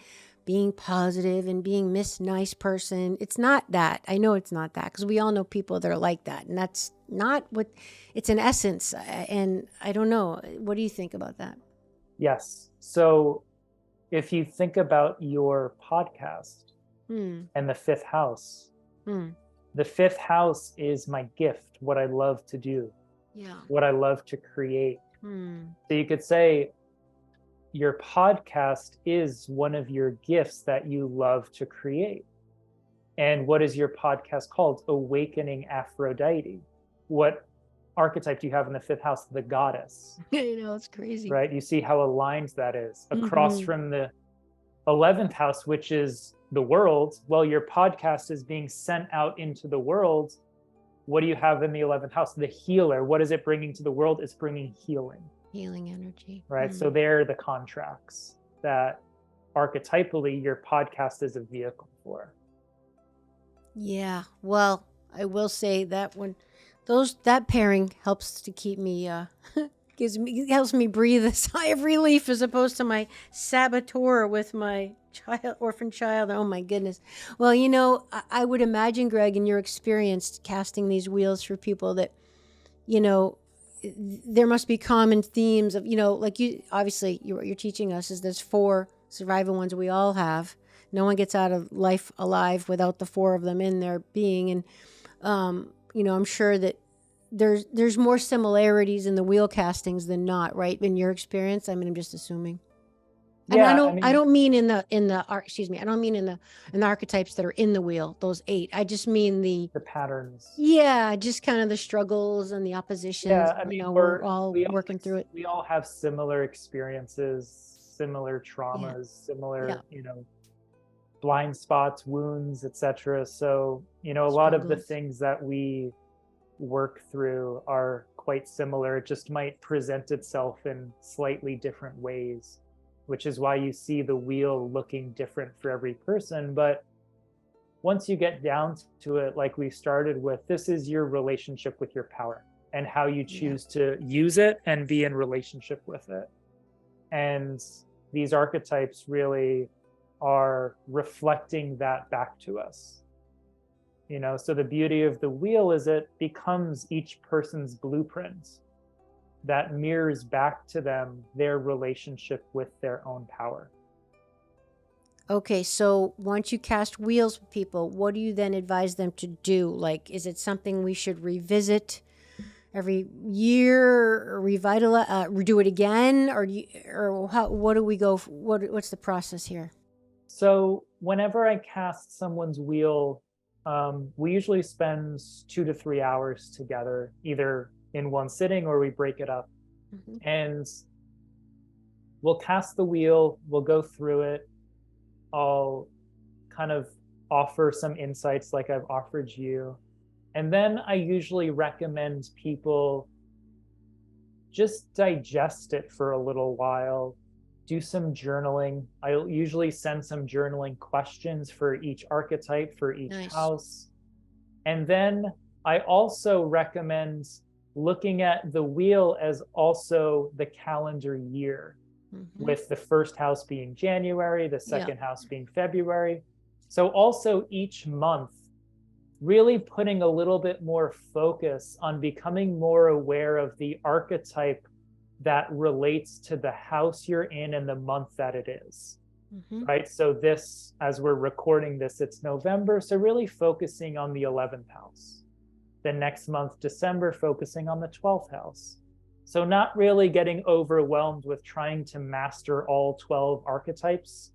being positive and being Miss Nice Person. It's not that. I know it's not that, because we all know people that are like that. And that's not what it's an essence. And I don't know. What do you think about that? Yes. So if you think about your podcast and the 5th house, the 5th house is my gift, what I love to do, what I love to create. So you could say your podcast is one of your gifts that you love to create. And what is your podcast called? Awakening Aphrodite. What archetype do you have in the 5th house? The goddess, You know, it's crazy. right? You see how aligned that is across Mhm. from the 11th house, which is the world. Well, your podcast is being sent out into the world. What do you have in the 11th house? The healer. What is it bringing to the world? It's bringing healing, Healing energy. right? So they're the contracts that archetypally your podcast is a vehicle for. Yeah. Well, I will say that that pairing helps to keep me helps me breathe a sigh of relief as opposed to my saboteur with my orphan child. Oh my goodness. Well, you know, I would imagine, Greg, in your experience casting these wheels for people, that, you know, there must be common themes of, you know, like you obviously you're teaching us is there's 4 survival ones we all have. No one gets out of life alive without the 4 of them in their being. And you know, I'm sure that there's more similarities in the wheel castings than not, right? In your experience, I mean, I'm just assuming. And Yeah, I don't mean in the I don't mean in the archetypes that are in the wheel, those 8. I just mean the patterns. Yeah, just kind of the struggles and the oppositions. Yeah, I mean, you know, we're all working through it. We all have similar experiences, similar traumas, similar, you know, blind spots, wounds, etc. So, you know, a lot of the things that we work through are quite similar. It just might present itself in slightly different ways, which is why you see the wheel looking different for every person. But once you get down to it, like we started with, this is your relationship with your power and how you choose to use it and be in relationship with it. And these archetypes really are reflecting that back to us. You know, so the beauty of the wheel is it becomes each person's blueprint that mirrors back to them their relationship with their own power. Okay, so once you cast wheels with people, what do you then advise them to do? Like, is it something we should revisit every year, or revitalize, do it again, or what do we go? What's the process here? So whenever I cast someone's wheel, we usually spend 2 to 3 hours together, either in one sitting or we break it up. And we'll cast the wheel, we'll go through it. I'll kind of offer some insights like I've offered you. And then I usually recommend people just digest it for a little while, do some journaling. I'll usually send some journaling questions for each archetype, for each house. And then I also recommend looking at the wheel as also the calendar year, with the first house being January, the second house being February. So also each month, really putting a little bit more focus on becoming more aware of the archetype that relates to the house you're in and the month that it is, right? So this, as we're recording this, it's November. So really focusing on the 11th house. The next month, December, focusing on the 12th house. So not really getting overwhelmed with trying to master all 12 archetypes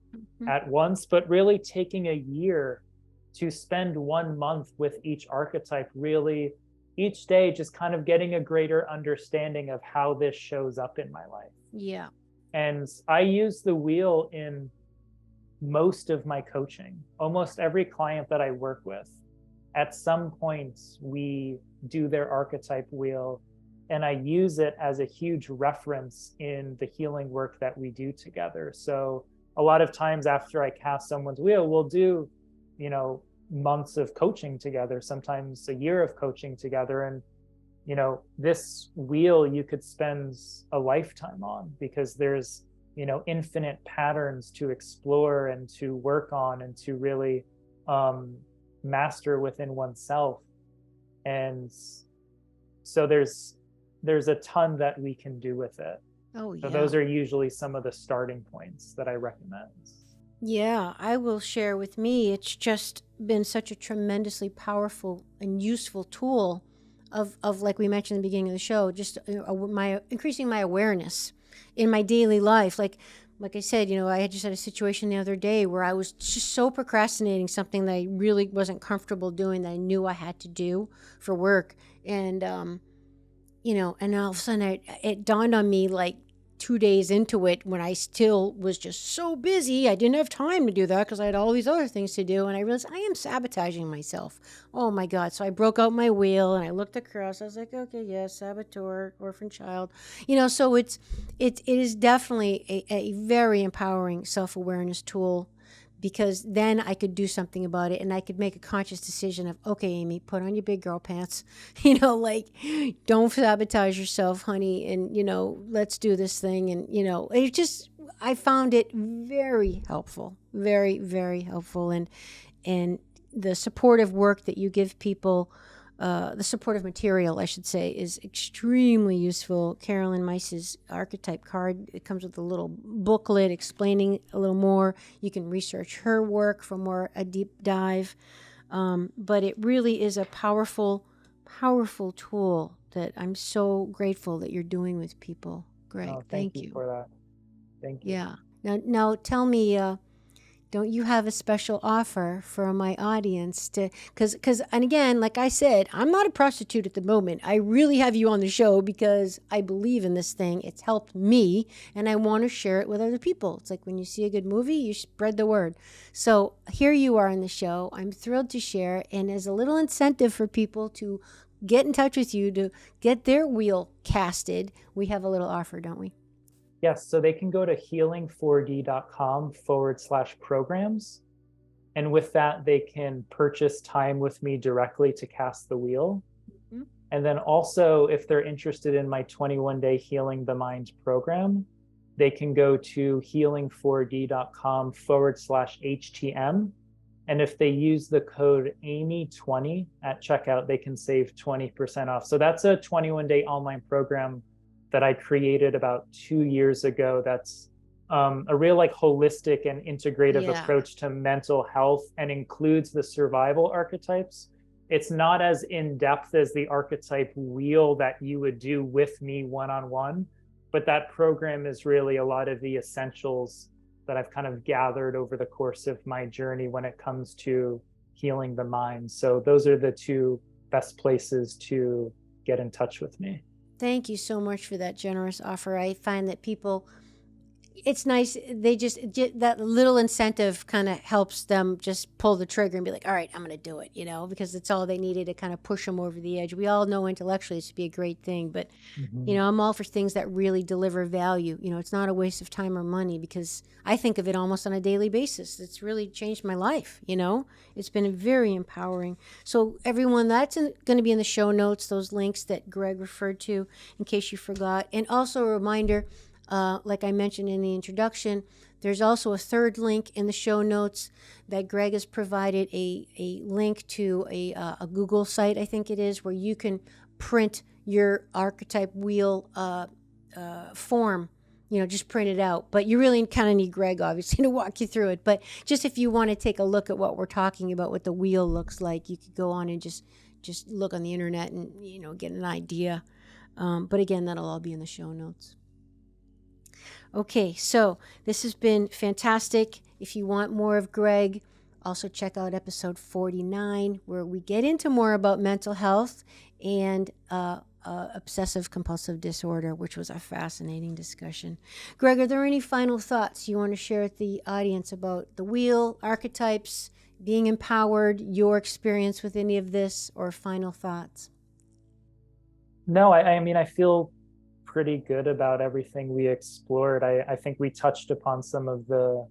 at once, but really taking a year to spend 1 month with each archetype, really each day just kind of getting a greater understanding of how this shows up in my life. Yeah. And I use the wheel in most of my coaching. Almost every client that I work with, at some point, we do their archetype wheel, and I use it as a huge reference in the healing work that we do together. So a lot of times after I cast someone's wheel, we'll do, you know, months of coaching together, sometimes a year of coaching together. And, you know, this wheel you could spend a lifetime on, because there's, you know, infinite patterns to explore and to work on and to really master within oneself. And so there's a ton that we can do with it. Oh, yeah. So those are usually some of the starting points that I recommend. Yeah, I will share with me. It's just been such a tremendously powerful and useful tool of like we mentioned in the beginning of the show, just increasing my awareness in my daily life. Like I said, you know, I just had a situation the other day where I was just so procrastinating something that I really wasn't comfortable doing that I knew I had to do for work. And and all of a sudden it dawned on me like 2 days into it, when I still was just so busy, I didn't have time to do that because I had all these other things to do. And I realized I am sabotaging myself. Oh my God. So I broke out my wheel and I looked across. I was like, okay, yeah, saboteur, orphan child. So it is definitely a very empowering self-awareness tool, because then I could do something about it and I could make a conscious decision of, okay, Amy, put on your big girl pants, like, don't sabotage yourself, honey. And, let's do this thing. And, I found it very helpful, very, very helpful. And the supportive work that you give people, the supportive material, I should say, is extremely useful. Caroline Myss's Archetype card, it comes with a little booklet explaining a little more. You can research her work for a deep dive. But it really is a powerful, powerful tool that I'm so grateful that you're doing with people. Greg, Thank you for that. Thank you. Yeah. Now tell me, don't you have a special offer for my audience and again, like I said, I'm not a prostitute at the moment. I really have you on the show because I believe in this thing. It's helped me and I want to share it with other people. It's like when you see a good movie, you spread the word. So here you are in the show. I'm thrilled to share. And as a little incentive for people to get in touch with you to get their wheel casted, we have a little offer, don't we? Yes, so they can go to healing4d.com/programs. And with that, they can purchase time with me directly to cast the wheel. Mm-hmm. And then also, if they're interested in my 21-day Healing the Mind program, they can go to healing4d.com/HTM. And if they use the code Amy20 at checkout, they can save 20% off. So that's a 21-day online program that I created about 2 years ago. That's a real holistic and integrative approach to mental health, and includes the survival archetypes. It's not as in-depth as the archetype wheel that you would do with me one-on-one, but that program is really a lot of the essentials that I've kind of gathered over the course of my journey when it comes to healing the mind. So those are the two best places to get in touch with me. Thank you so much for that generous offer. I find that people, it's nice, they just that little incentive kind of helps them just pull the trigger and be like, all right, I'm going to do it, because it's all they needed to kind of push them over the edge. We all know intellectually it's to be a great thing, but I'm all for things that really deliver value. It's not a waste of time or money, because I think of it almost on a daily basis. It's really changed my life. It's been very empowering. So everyone, that's going to be in the show notes, those links that Greg referred to, in case you forgot. And also a reminder, like I mentioned in the introduction, there's also a third link in the show notes that Greg has provided a link to a Google site, I think it is, where you can print your archetype wheel form, just print it out. But you really kind of need Greg, obviously, to walk you through it. But just if you want to take a look at what we're talking about, what the wheel looks like, you could go on and just look on the internet and, get an idea. But again, that'll all be in the show notes. Okay, so this has been fantastic. If you want more of Greg, also check out episode 49, where we get into more about mental health and obsessive compulsive disorder, which was a fascinating discussion. Greg, are there any final thoughts you want to share with the audience about the wheel, archetypes, being empowered, your experience with any of this, or final thoughts? No, I mean, I feel pretty good about everything we explored. I think we touched upon some of the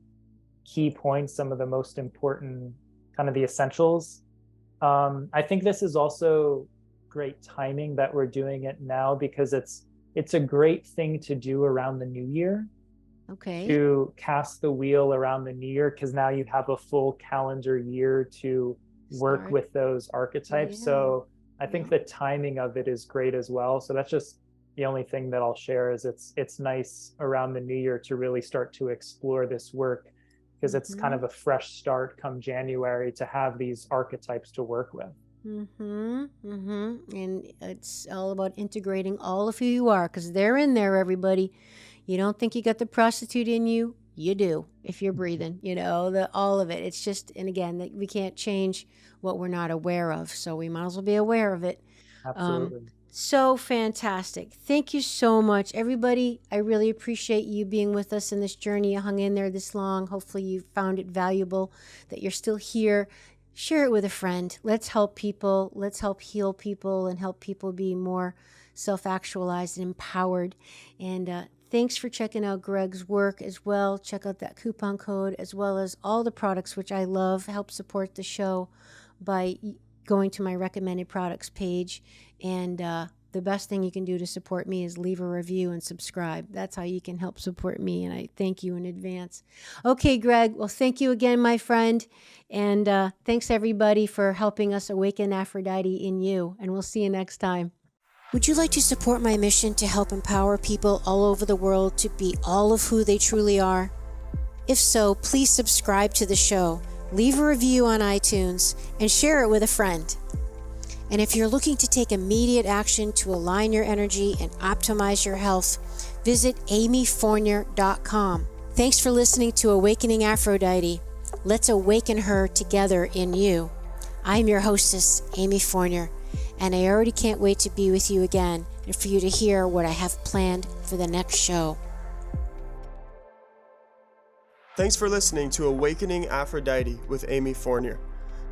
key points, some of the most important, kind of the essentials. I think this is also great timing that we're doing it now, because it's a great thing to do around the new year. Okay. To cast the wheel around the new year, because now you have a full calendar year to work with those archetypes. Yeah. So I think the timing of it is great as well. So that's just the only thing that I'll share, is it's nice around the new year to really start to explore this work, because it's kind of a fresh start come January to have these archetypes to work with. And it's all about integrating all of who you are, because they're in there, everybody. You don't think you got the prostitute in you? You do, if you're breathing, all of it. It's just, and again, we can't change what we're not aware of, so we might as well be aware of it. Absolutely. So fantastic. Thank you so much. Everybody, I really appreciate you being with us in this journey. You hung in there this long. Hopefully you found it valuable, that you're still here. Share it with a friend. Let's help people. Let's help heal people and help people be more self-actualized and empowered. And thanks for checking out Greg's work as well. Check out that coupon code as well as all the products, which I love. Help support the show by going to my recommended products page. And the best thing you can do to support me is leave a review and subscribe. That's how you can help support me, and I thank you in advance. Okay, Greg, well, thank you again, my friend. And thanks, everybody, for helping us awaken Aphrodite in you. And we'll see you next time. Would you like to support my mission to help empower people all over the world to be all of who they truly are? If so, please subscribe to the show, leave a review on iTunes, and share it with a friend. And if you're looking to take immediate action to align your energy and optimize your health, visit amyfournier.com. Thanks for listening to Awakening Aphrodite. Let's awaken her together in you. I'm your hostess, Amy Fournier, and I already can't wait to be with you again and for you to hear what I have planned for the next show. Thanks for listening to Awakening Aphrodite with Amy Fournier.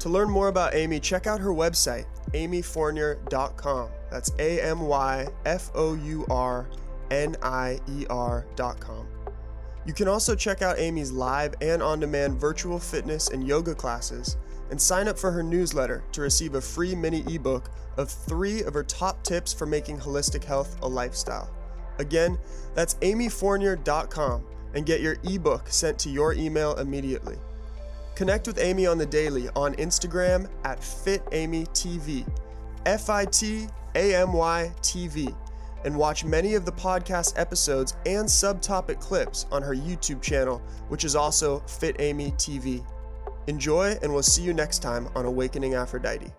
To learn more about Amy, check out her website, amyfournier.com. That's AMYFOURNIER.com. You can also check out Amy's live and on-demand virtual fitness and yoga classes and sign up for her newsletter to receive a free mini ebook of 3 of her top tips for making holistic health a lifestyle. Again, that's amyfournier.com and get your ebook sent to your email immediately. Connect with Amy on the daily on Instagram at FitAmyTV, FITAMYTV, and watch many of the podcast episodes and subtopic clips on her YouTube channel, which is also FitAmyTV. Enjoy, and we'll see you next time on Awakening Aphrodite.